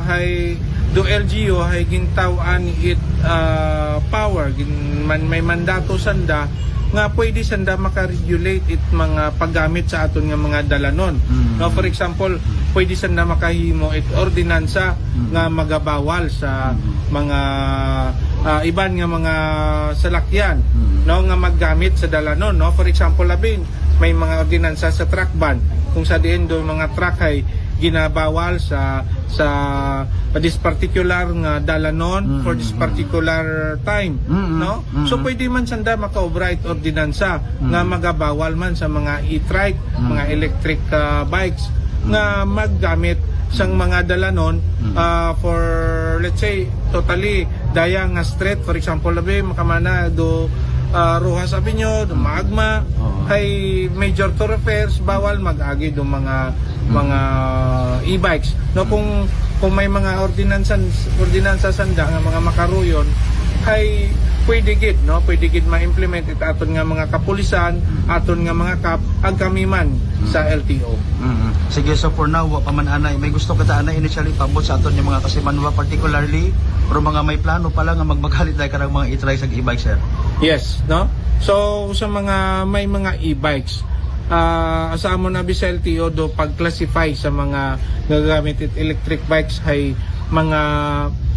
hay do LGU hay gintawan it power may mandato sanda nga pwede sanda makaregulate it mga paggamit sa aton nga mga dalanon. No, for example, pwede sanda makahimo it ordinansa nga magabawal sa mga iban nga mga salakyan, no, nga maggamit sa dalanon, no. For example, labing may mga ordinansa sa truck ban kung sa diin do mga truck ay ginabawal sa this particular nga dalanon for this particular time, no. So pwede man sanda maka-override ordinansa nga magabawal man sa mga e-trike, mga electric bikes nga maggamit sang mga dalanon for, let's say, totally daya nga street, for example, labi makamana do Rojas Avenue, Magma, ay major thoroughfares, bawal mag-agi do mga e-bikes, no. Kung may mga ordinansa sanda nga mga makaruyon ay pwede gid, no, pwede gid ma-implement it aton nga mga kapulisan, aton nga mga kap ag kami man sa LTO. Sige, so for now, pa man anay, may gusto kita anay initially pabot sa aton yung mga kasimanwa particularly or mga may plano pala nga magmagalit dahil karang mga e-trikes ag e-bikes, sir? Yes, no. So sa mga may mga e-bikes, sa amon na sa LTO do pag-classify sa mga nagagamit it electric bikes ay mga,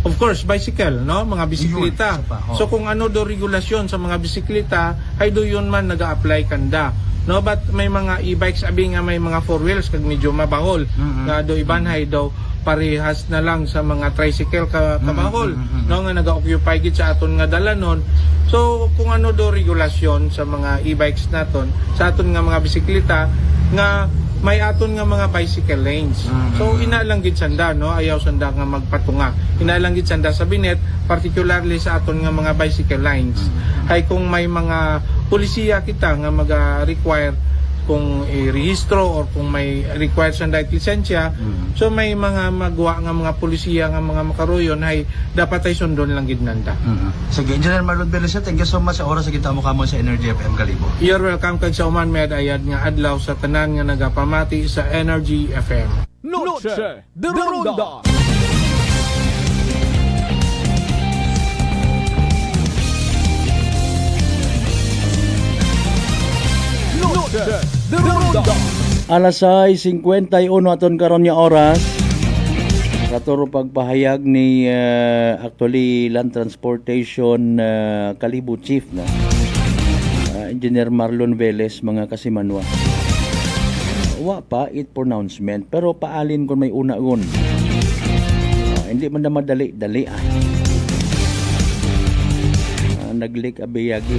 of course, bicycle, no, mga bisikleta. So kung ano do regulasyon sa mga bisikleta ay do yun man naga-apply kanda, no. But may mga e-bikes abi nga may mga four wheels kag medyo mabahol nga do iban hay daw parehas na lang sa mga tricycle kabahol, no, nga naga-occupy gid sa aton nga dalanon. So kung ano do regulasyon sa mga e-bikes naton, sa aton nga mga bisikleta nga may aton nga mga bicycle lanes. So ina lang gid sanda, no, ayaw sanda nga magpatunga. Ina lang gid sanda sa binet, particularly sa aton nga mga bicycle lanes. Hay kung may mga pulisiya kita nga maga-require kung i-rehistro or kung may required sanda lisensya, so may mga magwa nga mga pulisiya nga mga makaruyon ay dapat ay sundon lang gid nanda. Sige, Engineer Marlon Belisa, thank you so much sa oras sa kita mo kamon sa Energy FM Kalibo. You're welcome kag sa uman med ayad nga adlaw sa tanan nga nagapamati sa Energy FM. Noche de Ronda. Noche de Ronda. Alas 6:51 aton karon nga oras. Katuro pagpahayag ni actually Land Transportation Kalibo Chief na Engineer Marlon Velez, mga kasimanwa. Wa pa it pronouncement pero paalin kon may una-un. Hindi man na madali-dali naglik abiyagi.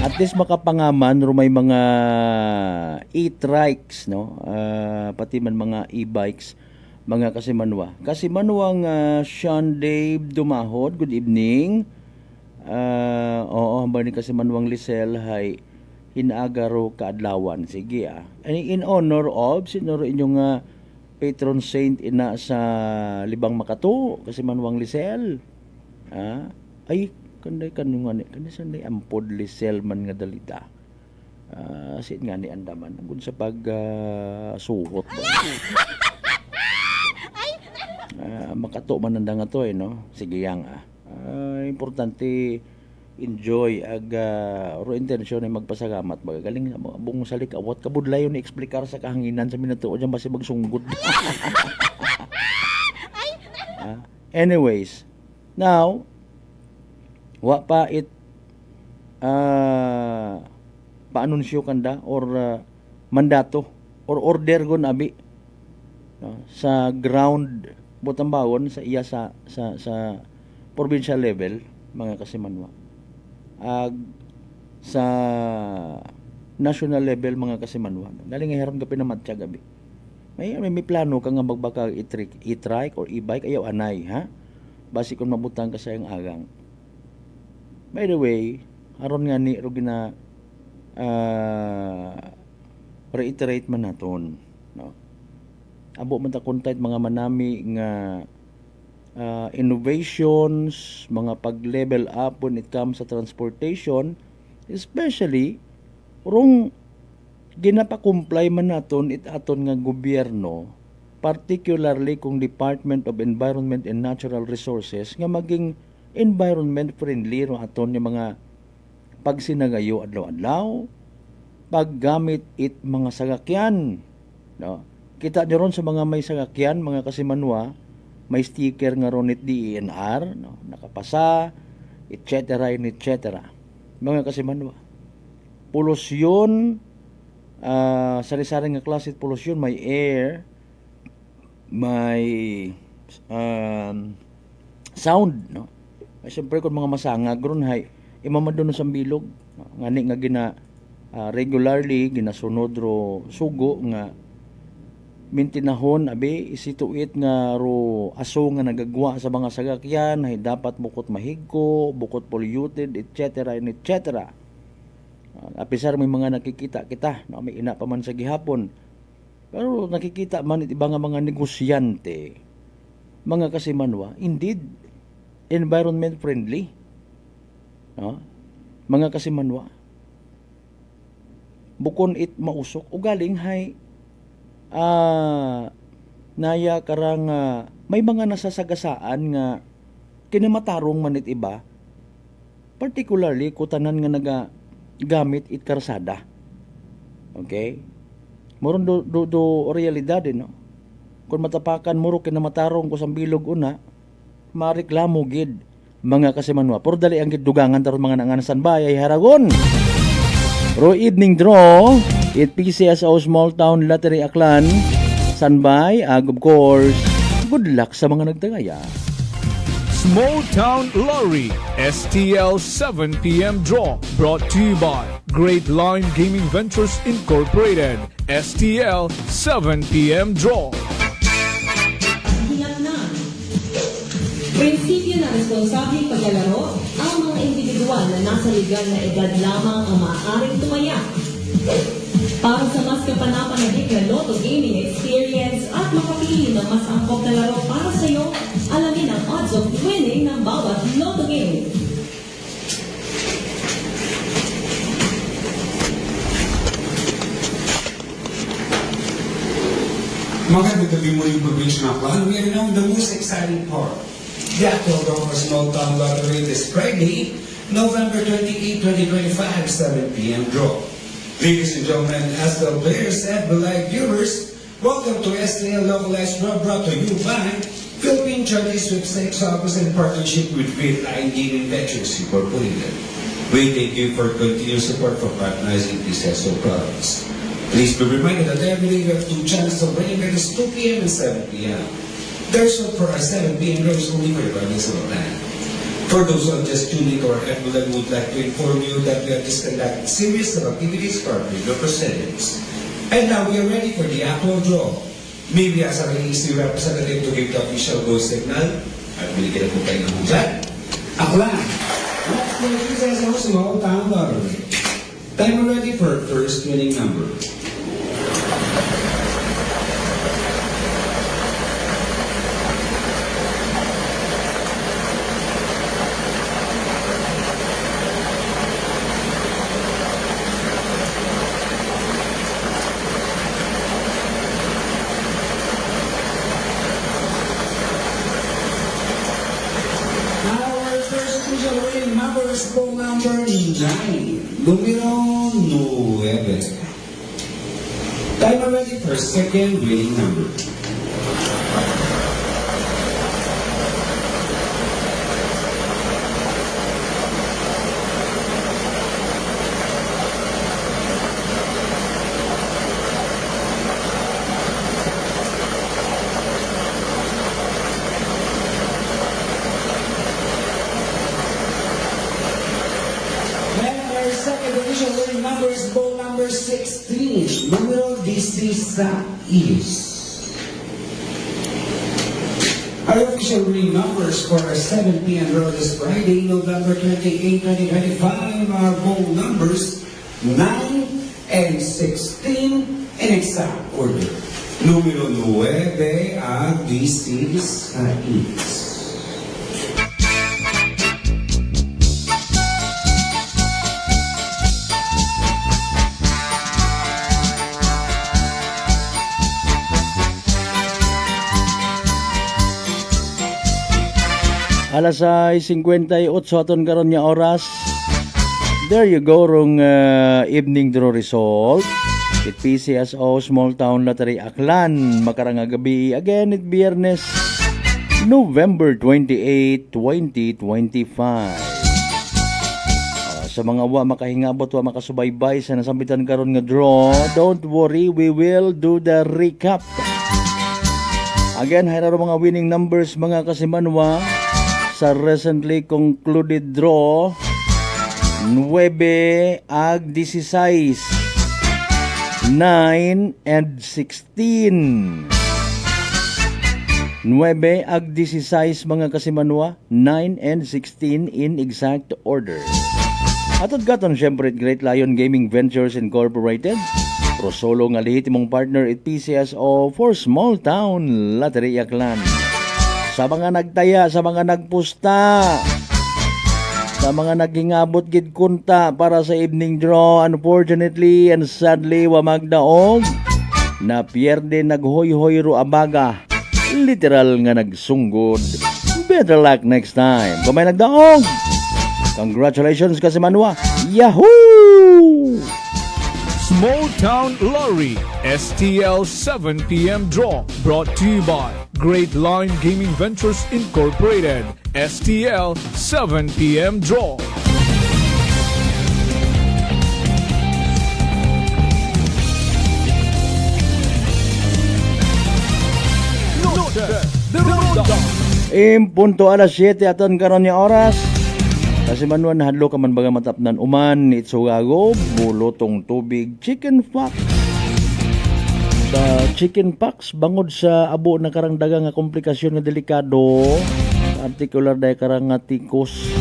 At least makapangaman may mga e-trikes, no? Pati man mga e-bikes, mga kasimanwa. Kasimanwang Sean Dave Dumahod, good evening. Oo, hambang ni kasimanwang Lisel, hay hinagaro kaadlawan. Sige in honor of sinuro inyong patron saint ina sa Libang Makato, kasimanwang Lisel. Ay kanday kanungan kanday sanday ampod Lisel man nga dalita. Sin nga ni andaman gud sa pag suhot ba. Makato man nanda nga to no. Sige yang importante enjoy ag ro intensyon ay magpasalamat ba galing bung salik awat kabudlayon ni eksplikar sa kahanginan sa minuto diyan basi magsunggot. Anyways, now wa pa it paanunsyo kanda or mandato or order gon abi no, sa ground butambawon sa iya sa provincial level, mga kasimanwa, sa national level, mga kasimanwa. Galing nga heron ka pinamatya gabi. May plano ka nga magbaka e-trike or e-bike, ayaw anay, ha? Basi kung mabutang ka sa iyang agang. By the way, haron nga ni Rugina reiterate man naton, no? Abo man ta contact mga manami nga innovations, mga pag-level up when it comes sa transportation, especially rong ginapakumply man naton it aton nga gobyerno, particularly kung Department of Environment and Natural Resources nga maging environment friendly ro aton yung mga pagsinagayo adlaw-adlaw, paggamit it mga sasakyan, no? Kita niyo ron sa mga may sasakyan, mga kasimanwa, may sticker nga ron it DENR, no? Nakapasa, etc. Mga kasimanwa, polusyon, sari-sari nga klase polusyon, may air, may sound, no? Ay siyempre kung mga masangag ron hay imamadon sa bilog, no? Ngani nga gina regularly ginasunod ro sugo nga mintinahon abi isituit nga ro aso nga nagagwa sa mga sasakyan ay dapat bukot mahigko, bukot polluted, etc. Apisar may mga nakikita kita, no? May ina pa man sa gihapon, pero nakikita man it iba nga mga negosyante, mga kasimanwa, indeed environment friendly, no? Mga kasimanwa, bukon it mausok o galing hay naya karang may mga nasasagasaan nga kinamatarong manit iba, particularly kutanan nga nagagamit it karsada. Okay? Moron do realidad no? Kung matapakan muro kinamatarong ko sa bilog una, mareklamo gid, mga kasimanwa. Pero dali ang gidugangan taron mga nanganasan bayay haragon. Ro evening draw, it PCSO Small Town Lottery Aklan, standby, of course, good luck sa mga nagtagaya. Small Town Lottery, STL 7 p.m. draw, brought to you by Great Line Gaming Ventures Incorporated, STL 7 p.m. draw. Prinsipyo ng responsableng paglalaro, ang mga individual na nasa legal na edad lamang ang maaaring tumaya. Para sa mas kapanapanabik na Lotto Gaming experience at makapili ng mas angkop na laro para sa iyo, alamin ang odds of winning ng bawat Lotto Game. Magandang gabi mo yung provincial plan. We are now the most exciting part. The actual draw for Small Town Lottery this Friday, November 28, 2025, 7 p.m. draw. Ladies and gentlemen, STL players and Belay viewers, welcome to STL Localized Draw brought to you by Philippine Chinese Sweepstakes Office in partnership with Great Line Gaming Ventures Incorporated. We thank you for continued support for patronizing PCSO products. Please be reminded that every day we have two chances of winning, that is 2 p.m. and 7 p.m. There's no for our 7 p.m. draw is only for the guardians of the land. For those who are just tuning to our FBLM, we would like to inform you that we have just conducted a series of activities for our video proceedings. And now we are ready for the actual draw. May we ask our AEC representative to give the official go signal at binigyan na po kayo ng hanggan. Aklan! Let's go to the small town lottery. Time ready for first winning number. Number 9, numero 9. Time ready for second winning number. Number 16, numero 16. Our official winning numbers for our 7 p.m. draw this Friday, November 28, 2025 are bold numbers 9 and 16 in exact order. Numero 9 ang 16. Alas 6:58 aton karon nga oras. There you go rong evening draw result. It PCSO Small Town Lottery Aklan makarang nga gabi again it Biyernes November 28, 2025. Sa mga wa makahingabot wa makasubaybay sa nasambitan karon nga draw, don't worry, we will do the recap. Again, hayra mga winning numbers mga kasimanwa sa recently concluded draw 9 ag 16 9 and 16 9 ag 16 mga kasimanwa 9 and 16 in exact order. Atod gaton syempre Great Lion Gaming Ventures Incorporated pro solo nga lehitimong partner at PCSO for Small Town Lottery Aklan. Sa mga nagtaya, sa mga nagpusta, sa mga naghingabot gid kunta para sa evening draw, unfortunately and sadly wa magdaog na pierde naghoy-hoy ro abaga. Literal nga nagsunggod. Better luck next time. Kung may nagdaog, congratulations kasimanwa. Yahoo! Small Town Lottery STL 7 p.m. draw brought to you by Great Line Gaming Ventures Incorporated. STL 7 p.m. draw. Punto alas 7 aton karon nga oras. Kasi manuan hadlo ka man baga matapnan uman itsugago, bulotong tubig, chicken pox. Sa chicken pox bangod sa abo na karang dagang nga komplikasyon nga delikado, particular day karang nga tikos.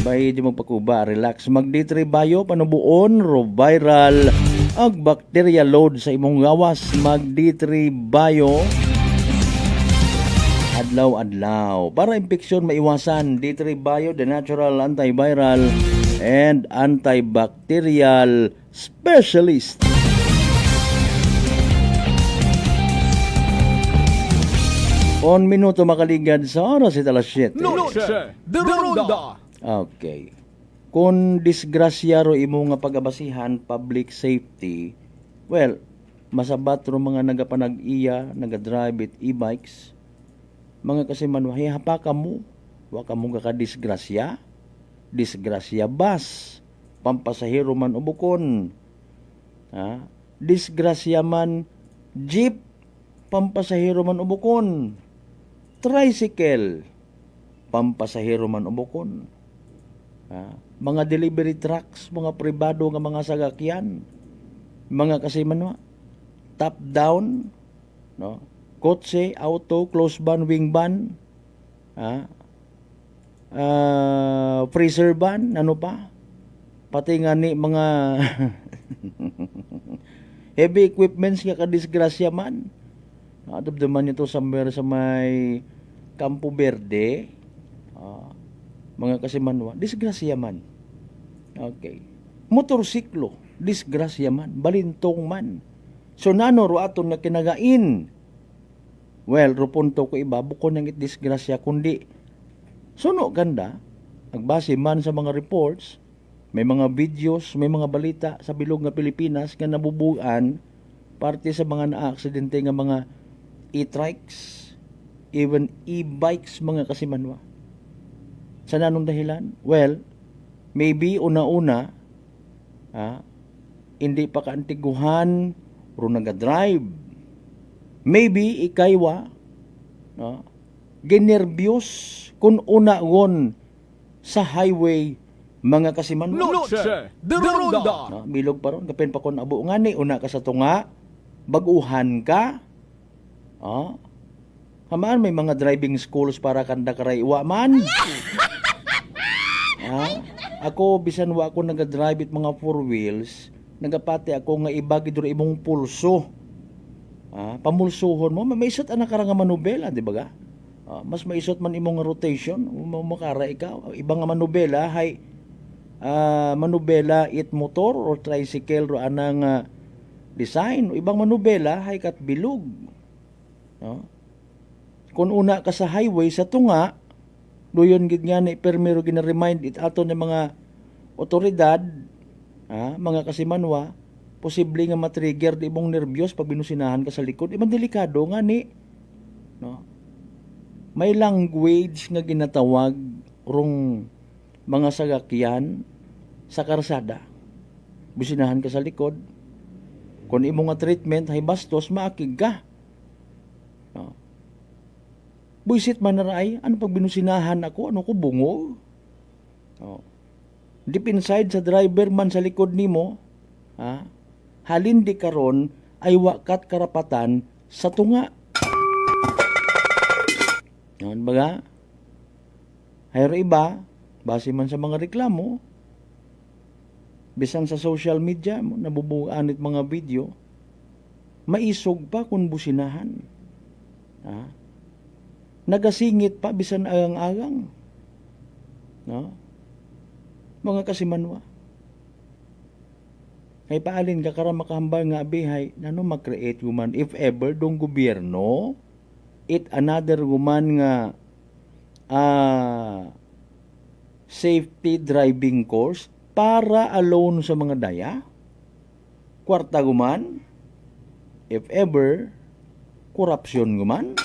Bay di magpakuba, relax, mag-D3 bio panubuon ro viral ag bacteria load sa imong gawas, mag-D3 bio adlaw-adlaw para impeksyon maiwasan. D3 Bio, the natural antiviral and antibacterial specialist. On minuto makaligad sa oras italas 7. Noche de Ronda. Okay. Kung disgrasya ro imo nga pagabasihan public safety, well, masabat ro mga nagapanag-iya, nagadrive it e-bikes, mga kasiman hapa ka mo, wa ka mo disgrasya, disgrasya bus, pampasahero man ubukon, disgrasya man jeep, pampasahero man ubukon, tricycle, pampasahero man ubukon, mga delivery trucks, mga pribado nga mga sagakyan, mga kasiman top down, no? Kotse, auto, close van, wing van, freezer van, ano pa? Pati nga ni mga heavy equipments nga kadisgrasya man. Adobdaman nito somewhere sa may Campo Verde, mga kasimanwa, disgrasya man. Okay. Motorsiklo, disgrasya man, balintong man. So nano ro aton nga kinagain. Well, rupunto ko iba, bukod ng disgrasya, kundi suno ganda, nagbase man sa mga reports, may mga videos, may mga balita sa bilog nga Pilipinas nga nabubuan parte sa mga naaksidente nga mga e-trikes, even e-bikes, mga kasimanwa. Sa nanong dahilan? Well, maybe una-una, hindi pa kaantiguhan, ro nagadrive. Maybe ikaywa, ginervyos kung una-gon sa highway, mga kasiman. Noche de Ronda. Bilog pa ron, kapin pa kon abo nga ni, una ka sa tunga, baguhan ka, hamaan may mga driving schools para kanda karaywa man. Ako, bisan wa ako nagadrive it mga 4 wheels, nagapati ako nga ibagi duro imong pulso. Pamulsuhon mo, maisot anak karang nga manubela, di ba ga? Mas maisot man imong rotation, makara ikaw. Ibang nga manubela, hay manubela it motor or tricycle ro anang design. Ibang manubela, hay kat bilog. Kung una ka sa highway, sa tunga, doyon gid nga ni permero gina-remind it ato ng mga otoridad, mga kasimanwa, posible nga matrigger di mong nervyos pag binusinahan ka sa likod. Ibang delikado nga ni. May language nga ginatawag rong mga sagakyan sa karsada. Businahan ka sa likod. Kung imo nga treatment, hay bastos, maakig ka. Buisit man na ray, ano pag binusinahan ako? Ano ko bungo? Deep inside sa driver man sa likod nimo, halin di karon ay wakat karapatan sa tunga. Yan baga? Hayro iba, base man sa mga reklamo, bisan sa social media, nabubuan it mga video, maisog pa kung businahan. Nagasingit pa, bisan agang-agang. Mga kasimanwa. Ay paalin ka kara makahambal nga abihay, nano mag-create guman, if ever, dong gobyerno, it another guman nga safety driving course para alone sa mga daya. Kwarta guman, if ever, korupsyon guman.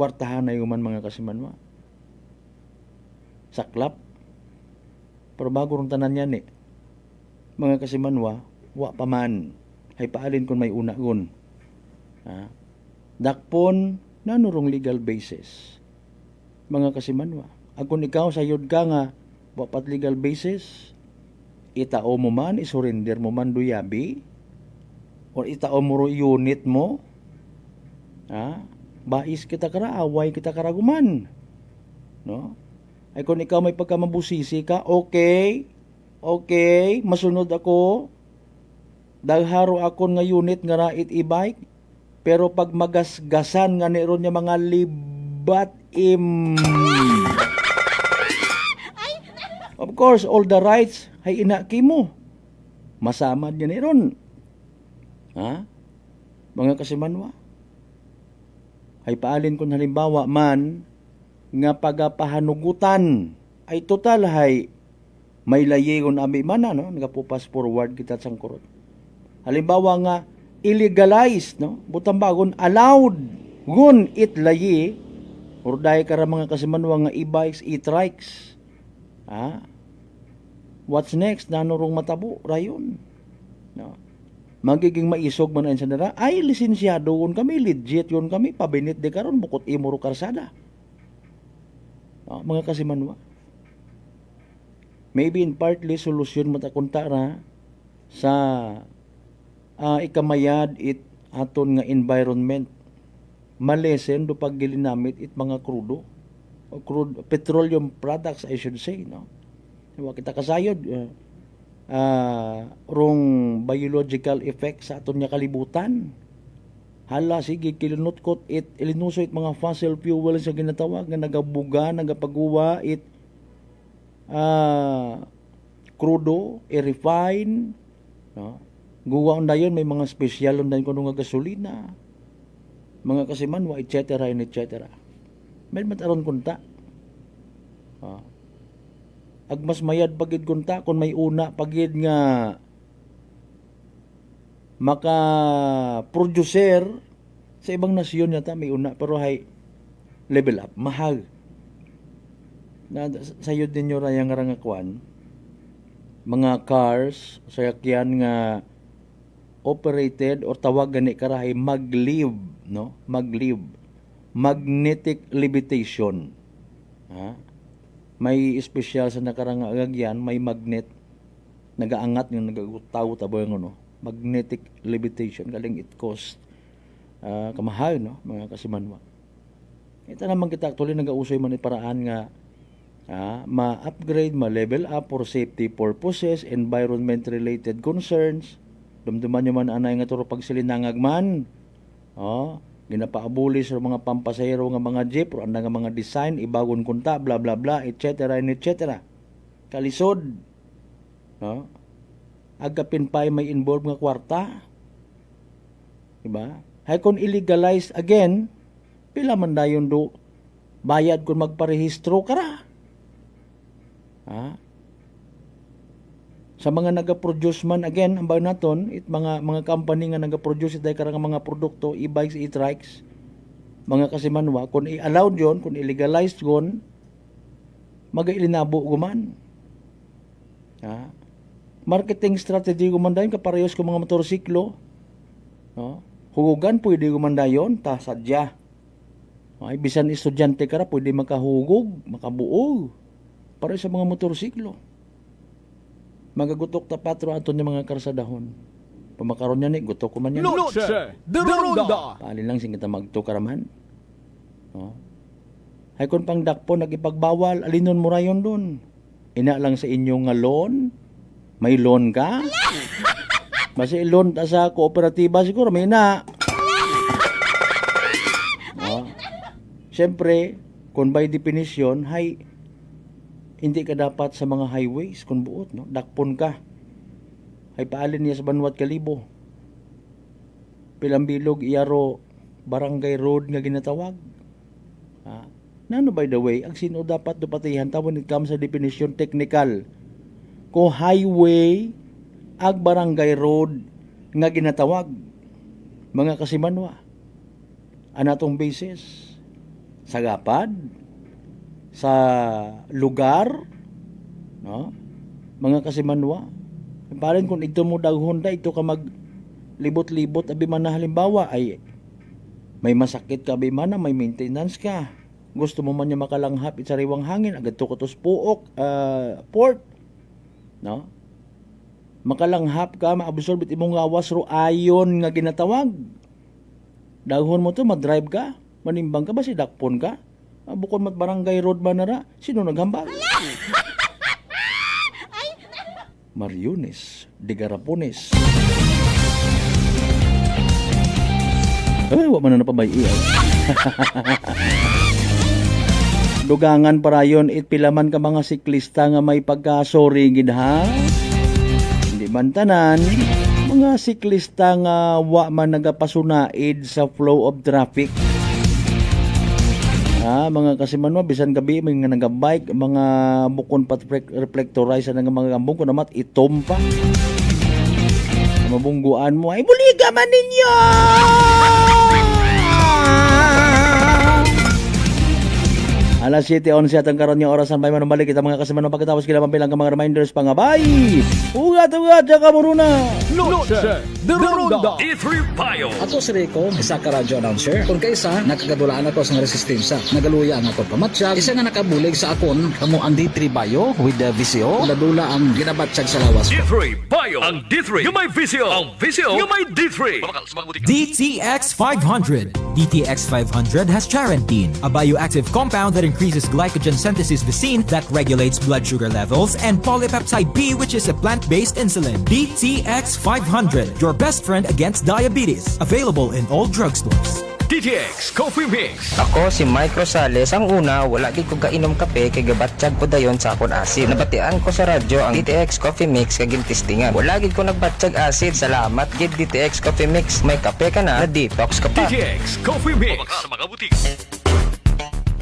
Kwartahan na guman mga kasimanwa. Saklap. Pero bago rong tanan yan mga kasimanwa, wa pa man, hay paalin kung may una gun. Dakpon, nanurong legal basis. Mga kasimanwa, kung ikaw sayod ka nga, wapat legal basis, itao mo man, isurrender mo man duyabi, o itao mo ro unit mo, bais kita kara, away kita karaguman. Ay kung ikaw may pagkamabusisi ka, okay, masunod ako, dagharo akon nga unit nga rait e-bike, pero pag magasgasan nga niron niya mga libat of course, all the rights ay inaki mo. Masamad niya niron. Mga kasimanwa. Ay paalin kung halimbawa man, nga pagapahanugutan ay total hay may layegon ami man no nagapupas forward kita sang kurot. Halimbawa nga illegalized no butang bagon allowed gun it layi or dahil kara mga kasimanwa nga e-bikes, e-trikes. What's next? Nanurong matabo rayon. No. Magiging maisog man sa nara ay lisensyado yun kami, legit yun kami, pabinit de karon bukod imuro karsada. No, mga kasimanwa. Maybe in partly solusyon matakuntara sa ikamayad it aton nga environment malesen do pag gilinamit it mga crude petroleum products I should say no diba kita kasayod rong biological effect sa aton nga kalibutan hala sige kilunutkot it ilinuso it mga fossil fuels sa ginatawag nga nagabuga nagapaguwa it crudo i-refine no guwa undayon may mga special undayon kuno nga gasolina mga kasimanwa etc. and etc. May mataron kunta agmas mayad pagid kunta kung may una pagid nga maka producer sa ibang nasyon yata may una pero hay level up mahal na sayod ninyo rayang rangakwan mga cars sayakyan nga operated or tawag gani karahay maglev no maglev magnetic levitation may espesyal sa nakarangagyan may magnet nagaangat ng nagagutaw taboy no magnetic levitation galing it cost kamahal no mga kasimanwa ito naman kita actually nagausoy man paraan nga ma-upgrade ma-level up for safety purposes environment related concerns dumduman nyo man anay nga turo pagsilinangag man ginapaabuli sa mga pampasahero nga mga jeep o nga mga design ibagon kunta bla bla bla etc. and etc. kalisod agapin pa'y may involved nga kwarta diba hay kung illegalize again pila man dayon do bayad kung magparehistro kara sa mga naga-produce man again ang bayo naton it mga company nga naga-produce it karang mga produkto e-bikes e-trikes mga kasimanwa kung i-allowed yon kung illegalized gon magailinabo guman marketing strategy guman dayon kaparehos ko mga motorsiklo hugugan pwede guman dayon ta sadya bisan estudyante kara pwede makahugog makabuog para sa mga motorsiklo magagutok ta patro aton ni mga karsadahon pamakaron niya ni gutok ko man yan Noche de Ronda paalin lang sing kita magtukaraman hay kon pang dakpo nagipagbawal alinon mo rayon doon ina lang sa inyo nga loan may loan ka basi loan ta sa kooperatiba siguro may na siyempre kung by definition hay hindi ka dapat sa mga highways kung buot no dakpon ka ay paalin niya sa Banwat Kalibo Pilambilog Iyaro Barangay Road nga ginatawag nano by the way ang sino dapat dupatihan when it comes sa definition technical ko highway ag barangay road nga ginatawag mga kasimanwa anatong basis sagapad sa lugar no mga kasimanwa parin kung ito mo daghon da ito ka mag libot-libot abi man na halimbawa ay may masakit ka abi man na may maintenance ka gusto mo man niya makalanghap it sariwang hangin agad to katos puok port no makalanghap ka maabsorb it imong gawas ro ayon nga ginatawag daghon mo to mag-drive ka manimbang ka ba si dakpon ka bukod mat barangay road ba nara sino naghambal Mariones de Garapones wa man na pabay dugangan parayon it pilaman ka mga siklista nga may pagkasori gid ha hindi man tanan mga siklista nga wa man nagapasunaid sa flow of traffic Mga kasimanwa, bisan gabi, mga nagabike, mga bukon pat reflectorize na mga gambong ko namat, itom pa. Mabungguan mo, ay buliga man ninyo! Alas 7:11 atang karon nga orasan bay manubalik kita mga kasimanwa pagkatapos kila pampilang ka mga reminders pangabay. Ugat-ugat ka muna. Noche de Ronda D3 Bio. Ako si Rico, isa ka radio announcer. Kung kaysa, nakagadulaan ako sa resistensya. Nagaluya ang ako pamatsyag. Isa nga nakabulig sa akon, kamo ang D3 Bio with the VCO. Ladula ang ginabatsyag sa lawas ko. D3 Bio. Ang D3 yung may VCO. Ang VCO yung may D3. DTX 500. DTX 500 has charantine, a bioactive compound that increases glycogen synthesis Vicine that regulates blood sugar levels, and polypeptide B, which is a plant-based insulin. DTX 500, your best friend against diabetes. Available in all drugstores. DTX Coffee Mix. Ako si Mike Rosales. Ang una, wala di ko kainom kape kay gabatsyag ko dayon sa akon acid. Nabatian ko sa radyo ang DTX Coffee Mix kay gintistingan. Wala gid ko nagbatsyag acid. Salamat gid DTX Coffee Mix. May kape ka na detox ka pa. DTX Coffee Mix. Sa mga butik.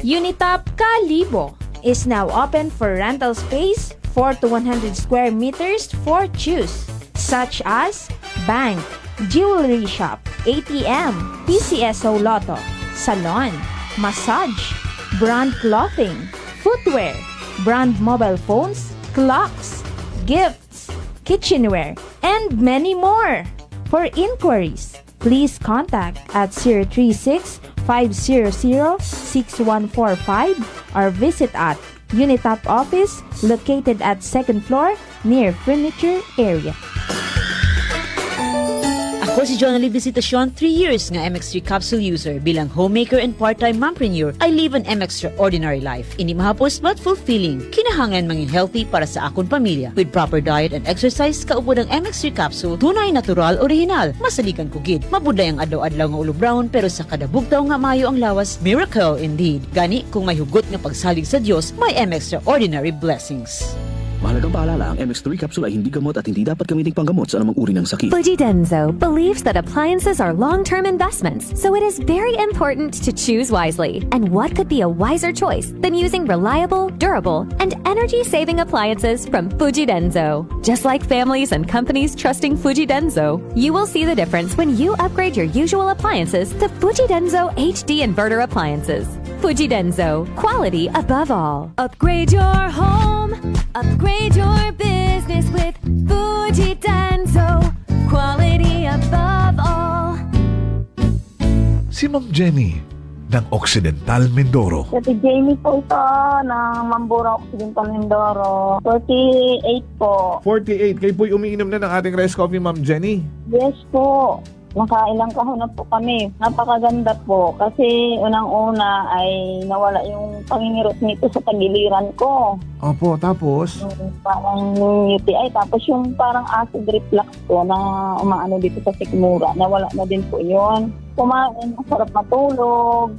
Unitop Kalibo is now open for rental space 4 to 100 square meters for choose, such as bank, jewelry shop, ATM, PCSO Lotto, salon, massage, brand clothing, footwear, brand mobile phones, clocks, gifts, kitchenware, and many more. For inquiries, please contact at 036-500-6145 or visit at Unitop office located at 2nd floor near furniture area. Ako si Jonali Visitasyon, 3 years nga MX3 capsule user. Bilang homemaker and part-time mompreneur, I live an extraordinary life. Ini mahapos but fulfilling. Kinahangan mangin healthy para sa akon pamilya. With proper diet and exercise, kaupod ang MX3 capsule, tunay, natural, original. Masaligan kugid. Mabuday ang adlaw-adlaw nga ulo brown, pero sa kada bugtaw nga mayo ang lawas, miracle indeed. Gani, kung may hugot nga pagsalig sa Dios, may extraordinary blessings. Mahalagang paalala, ang MX3 capsule ay hindi gamot at hindi dapat gamiting panggamot sa anumang uri ng sakit. Fujidenzo believes that appliances are long-term investments, so it is very important to choose wisely. And what could be a wiser choice than using reliable, durable, and energy-saving appliances from Fujidenzo? Just like families and companies trusting Fujidenzo, you will see the difference when you upgrade your usual appliances to Fujidenzo HD inverter appliances. Fujidenzo, quality above all. Upgrade your home, upgrade your business with Fujidenzo, quality above all. Si Ma'am Jenny ng Occidental Mindoro. Si Jamie po ito ng Mambura Occidental Mindoro. 48 po. 48. Kayo po'y umiinom na ng ating rice coffee, Ma'am Jenny. Yes po. Nakailang kahon na po kami. Napakaganda po. Kasi unang-una ay nawala yung pangingirot nito sa tagiliran ko. Opo, tapos? Yung parang UTI. Tapos yung parang acid reflux ko na umaano dito sa sikmura. Nawala na din po yun. Kumain, masarap matulog.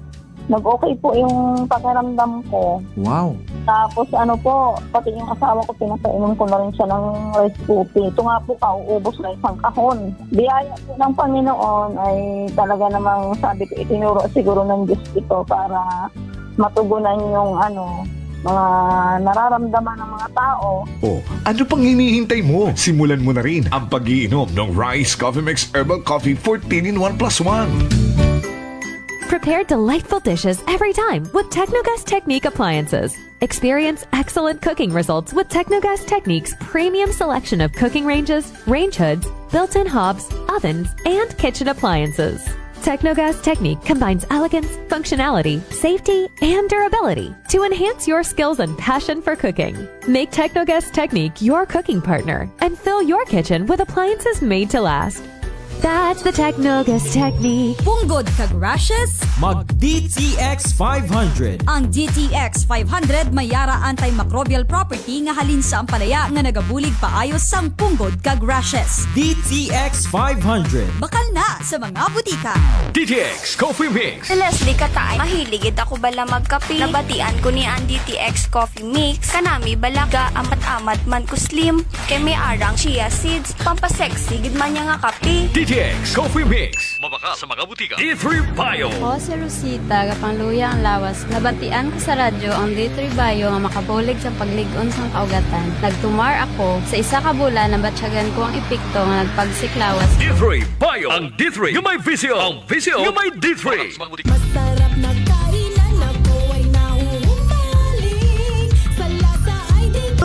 Nag-okay po yung pakiramdam ko. Wow. Tapos ano po, pati yung asawa ko, pinapainom ko na rin siya ng rice coffee. Ito nga po, kauubos na isang kahon. Biyaya po ng Panginoon ay talaga namang sabi ko, itinuro siguro ng Diyos ito para matugunan yung mga nararamdaman ng mga tao. Oh, ano pang hinihintay mo? Simulan mo na rin ang pag-iinom ng Rice Coffee Mix Herbal Coffee 14 in 1 plus 1. Prepare delightful dishes every time with Technogas Technique appliances. Experience excellent cooking results with Technogas Technique's premium selection of cooking ranges, range hoods, built-in hobs, ovens, and kitchen appliances. Technogas Technique combines elegance, functionality, safety, and durability to enhance your skills and passion for cooking. Make Technogas Technique your cooking partner and fill your kitchen with appliances made to last. That's the Technogas Technique. Punggod kag rashes? Mag DTX 500. Ang DTX 500 may yara antimicrobial property nga halin sa ampalaya nga nagabulig paayos sang punggod kag rashes. DTX 500. Bakal na sa mga butika. DTX Coffee Mix. Leslie Katay, mahiligid ako bala magkape. Nabatian ko ni ang DTX Coffee Mix. Kanami balaga amat-amat man ko slim. Kay may arang chia seeds. Pampasexy gid man niya nga kape. DTX Coffee Mix. Mabaka sa mga butika. D3 Bio. Ako si Rosita, kapangluya ang lawas. Nabatian ko sa radyo ang D3 Bio nga makabulig sa pagligon sa kaugatan. Nagtumar ako sa isa ka bulan na batsyagan ko ang epekto nga nagpagsiklawas. D3 Bio. Ang D3 yung may visio. Ang visio yung may D3. Masarap na kainan ako ay nahuhumaling. Sa lasa ay dito.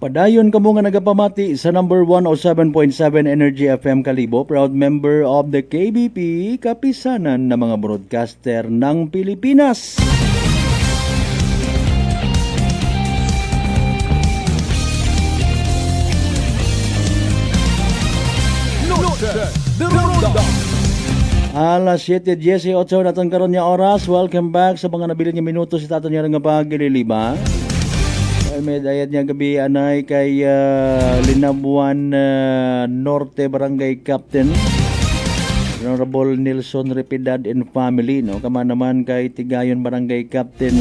Padayon kamo nga nagapamati sa number 107.7 Energy FM Kalibo, proud member of the KBP, kapisanan ng mga broadcaster ng Pilipinas. Alas 7:18 naton karon nga oras. Welcome back sa mga nabilin nga minuto si taton nga pagililiba. May dayat niya gabi anay kay Linabuan Norte Barangay Captain Honorable Nelson Repidad and family, no? Kama naman kay Tigayon Barangay Captain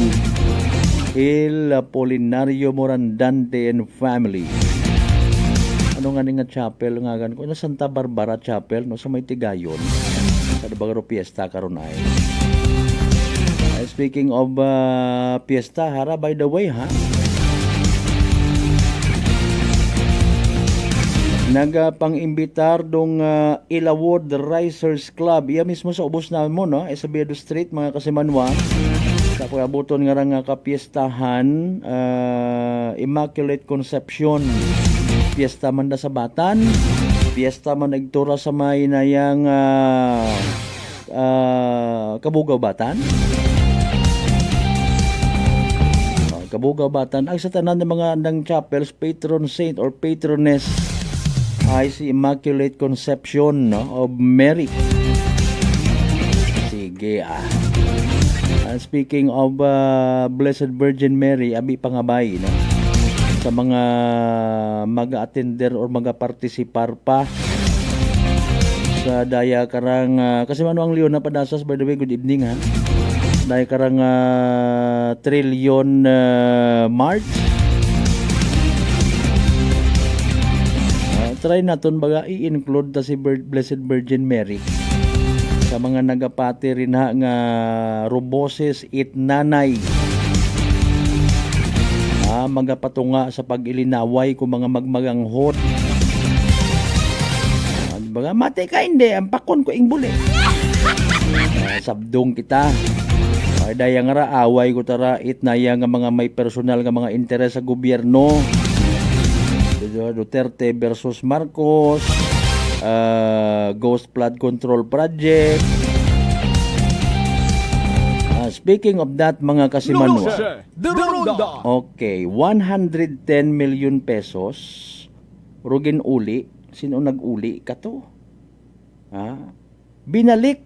Il Apolinario Morandante and family. Ano nga nga chapel nga gan ko na Santa Barbara Chapel, no, sa may Tigayon sa bagaro piyesta karon ay. Speaking of piyesta, hara, by the way, ha, nagpang-imbitar dong Ilawod Risers Club. Iya mismo sa ubos na mo, no? Sa Bedo Street, mga kasimanwa. Sa abuton nga nga kapiestahan, Immaculate Conception. Piesta man da sa Batan. Piesta man nagtura sa may nayang Kabugaw Batan. Kabugaw Batan. Ay sa tanan ng mga ng chapels, patron saint or patroness ay si Immaculate Conception, no, of Mary. Sige, speaking of Blessed Virgin Mary, abi pangabay, no, sa mga mag-attender or mag-participar pa sa daya karang kasi manuang Leon na padasas. By the way, good evening, ha. Daya karang Trillion March. Try naton baga i-include ta si Blessed Virgin Mary sa mga nagapati rin ha nga roboses it nanay. Magapatunga sa pag-ilinaway kung mga magmaganghot. Baga mati ka hindi, ang pakon ko ing buli. Sabdong kita. Ay dayang ra away ko tara it naya nga mga may personal nga mga interes sa gobyerno. Duterte versus Marcos, Ghost Flood Control Project. Speaking of that, mga kasimanwa, okay, 110 million pesos rugin uli. Sino nag-uli ka to? Binalik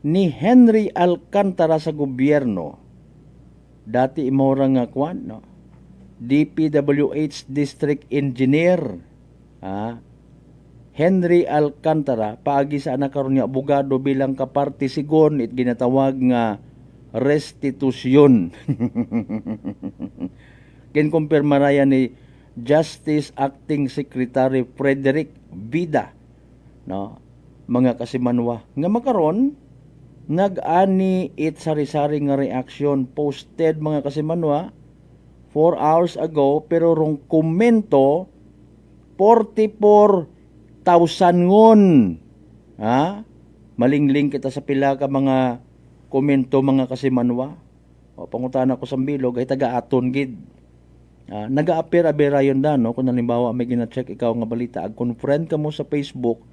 ni Henry Alcantara sa gobyerno. Dati imorang nga kwan, no? DPWH District Engineer, Henry Alcantara, paagi sa anak karon nga abogado bilang kapartisigon it ginatawag nga restitusyon. Kinkumpirma yan ni Justice Acting Secretary Frederick Vida, no, mga kasimanwa nga makaron nag-ani it sari-sari nga reaction posted, mga kasimanwa, 4 hours ago, pero rong komento 44,000 ngon. Malingling kita sa pila ka mga komento, mga kasimanwa. Pangutan ako sa bilog ay taga-aton gid. Naga-appear aberayon da, no, kung halimbawa may gina-check ikaw nga balita, ag-confriend ka mo sa Facebook,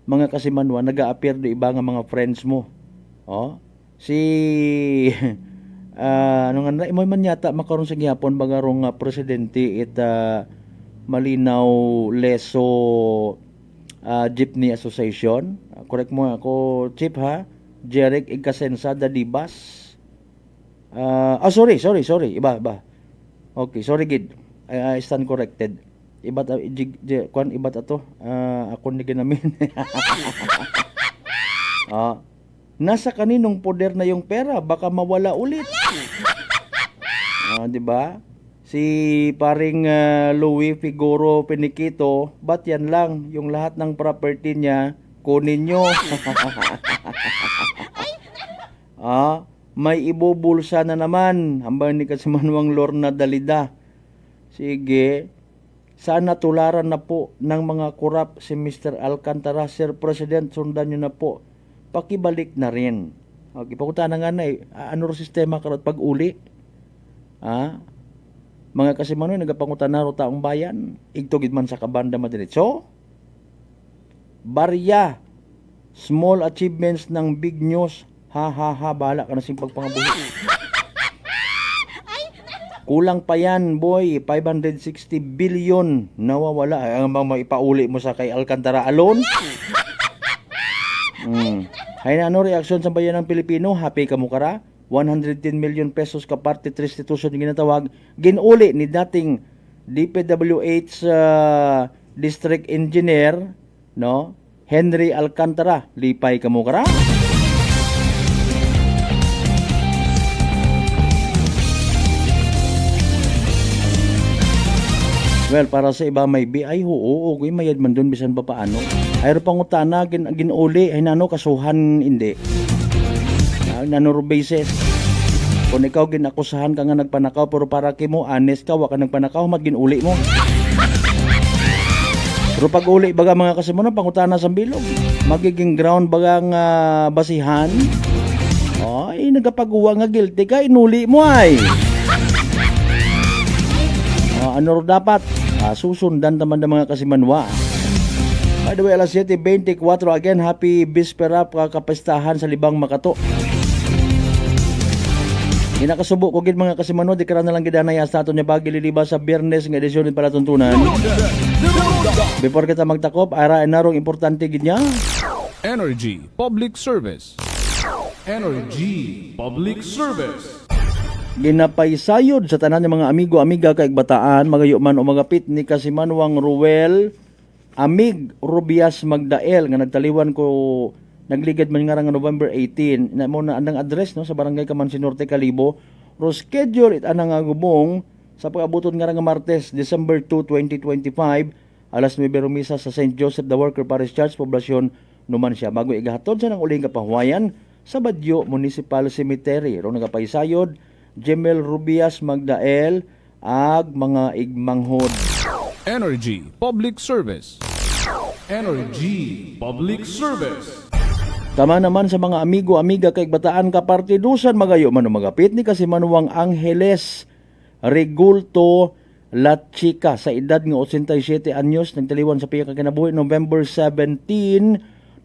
mga kasimanwa, naga-appear do iba nga mga friends mo. Si ano nga imo man yata makaron sa gihapon bagarong presidente it Malinaw Leso Jeepney Association. Correct mo ako, Chief, ha? Jeric Ikasensa Dadibas. Sorry. Iba. Okay, sorry gid. I stand corrected. Iba kwan iba ato. Ako ni ginamin. Nasa kaninong poder na yung pera, baka mawala ulit. Di ba? si paring Louis Figuro Piniquito, ba't yan lang? Yung lahat ng property niya, kunin nyo. May ibubulsa na naman. Hambang ni Kasimanwang Lorna Dalida. Sige, sana tularan na po ng mga kurap si Mr. Alcantara. Sir President, sundan nyo na po. Pakibalik na rin. Okay, pakuta na nga na ano ro sistema karot pag-uli? Mga Kasimanoy, nagapangutan na ro taong bayan. Igtugid man sa kabanda madiretso. Barya. Small achievements ng big news. Bahala ka na sing pagpangabuhi. Kulang pa yan, boy. 560 billion nawawala. Ang mga ipauli mo sa kay Alcantara alone. Hay na ano reaksyon sa bayan ng Pilipino? Happy ka mo kara? 110 million pesos ka parte restitution yung ginatawag. Ginuli ni dating DPWH District Engineer, no? Henry Alcantara. Lipay ka mo kara? Well, para sa iba may BI, oo, mayad man doon bisan pa paano. Ayro pangutana, ginuli, ay nano, kasuhan, hindi. Nanuro basis. Kung ikaw ginakusahan ka nga nagpanakaw, pero para kimo, honest ka, waka nagpanakaw, ginuli mo. Pero pag uli, baga mga Kasimanwa, pangutana sa bilog. Magiging ground bagang basihan. Ay, nagapagawa nga guilty ka, inuli mo ay. Ano dapat? Susundan naman ng mga Kasimanwa. By the way, alas 7:24 again, happy Bispera kapistahan sa Libang Makato. Inakasubo ko gid mga Kasimanwa, di karan na lang gidanay sa aton nya bagi liliba sa Biyernes nga edisyon din pala tuntunan. Before kita magtakop, ara narong importante gid nya. Energy Public Service. Energy Public Service. Ginapaysayod sa tanan ng mga amigo-amiga kaig bataan, magayo man o magapit ni Kasimanwang Ruel Amig Rubias Magdael nga nagtaliwan ko nagligad man nga nga November 18 na mo na andang address no sa barangay Kamansi Norte Kalibo. Ro schedule it anang gubong sa pag-abuton nga Martes December 2, 2025 alas 9 rumisa sa St. Joseph the Worker Parish Church poblasyon Numan siya bago igahatod sa nang uling kapahuwayan sa Badyo Municipal Cemetery. Ro nagapaysayod Jemel Rubias Magdael ag mga igmanghod. Energy Public Service. Energy Public Service. Tama naman sa mga amigo-amiga kay bataan kapartidusan magayo man magapit ni Kasimanwang Angeles Regulto Lachica sa edad nga 87 anyos nagtaliwan sa piya ka kinabuhi November 17,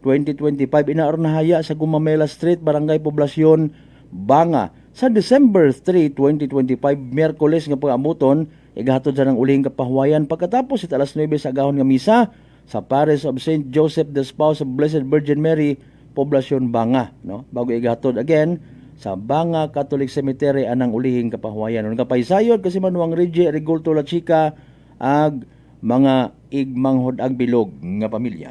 2025 inaornahaya sa Gumamela Street, Barangay Poblasyon, Banga. Sa December 3, 2025, Miyerkules nga pag-amuton, igahatod sa ng ulihing kapahuwayan pagkatapos it alas 9 sa agahon nga misa sa Parish of St. Joseph the Spouse of Blessed Virgin Mary, Poblasyon Banga, no? Bago igahatod again sa Banga Catholic Cemetery anang ulihing kapahuwayan. Nung kapaysayod Kasimanwang Reggie Regulto Lachica ag mga igmanghod ag bilog nga pamilya.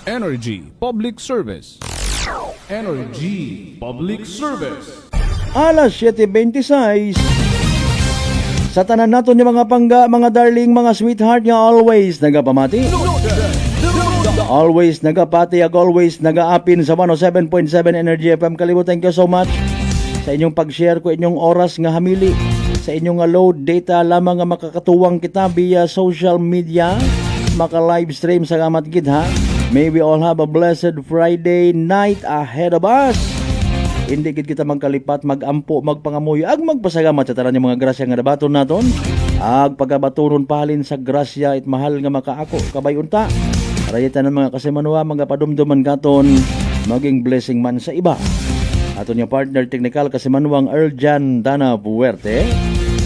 Energy Public Service. Energy Public Service. Alas 7:26. Sa tanan naton yung mga pangga, mga darling, mga sweetheart nga always nagapamati. Always nagapati, always nagaapin sa 107.7 Energy FM Kalibo. Thank you so much sa inyong pag-share ko inyong oras nga hamili. Sa inyong nga load data lamang nga makakatuwang kita via social media. Maka-live stream sa gamat gid ha. May we all have a blessed Friday night ahead of us. Hindi gid kita magkalipat, magampo, magpangamuyo, ag magpasagamat sa tanan yung mga grasya nga nabaton naton. Ag pagabaturon pahalin sa grasya it mahal nga makaako kabayunta. Rayatan ng mga Kasimanwa, mga padumduman katon, maging blessing man sa iba. Aton yung partner technical Kasimanwang Erjan Dana Puerte.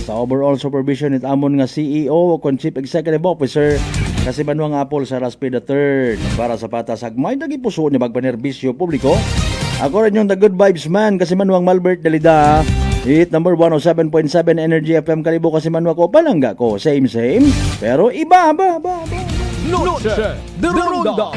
Sa overall supervision it amon nga CEO o Chief Executive Officer Kasimanwang Apple sa Raspi III. Para sa patas agmay nagipuso ni magpanerbisyo publiko. Ako rin yung The Good Vibes Man, Kasimanwang Malbert Dalida. Hit number 107.7 Energy FM Kalibo, Kasimanwa ko, palangga ko. Same, pero iba. Noche de Ronda.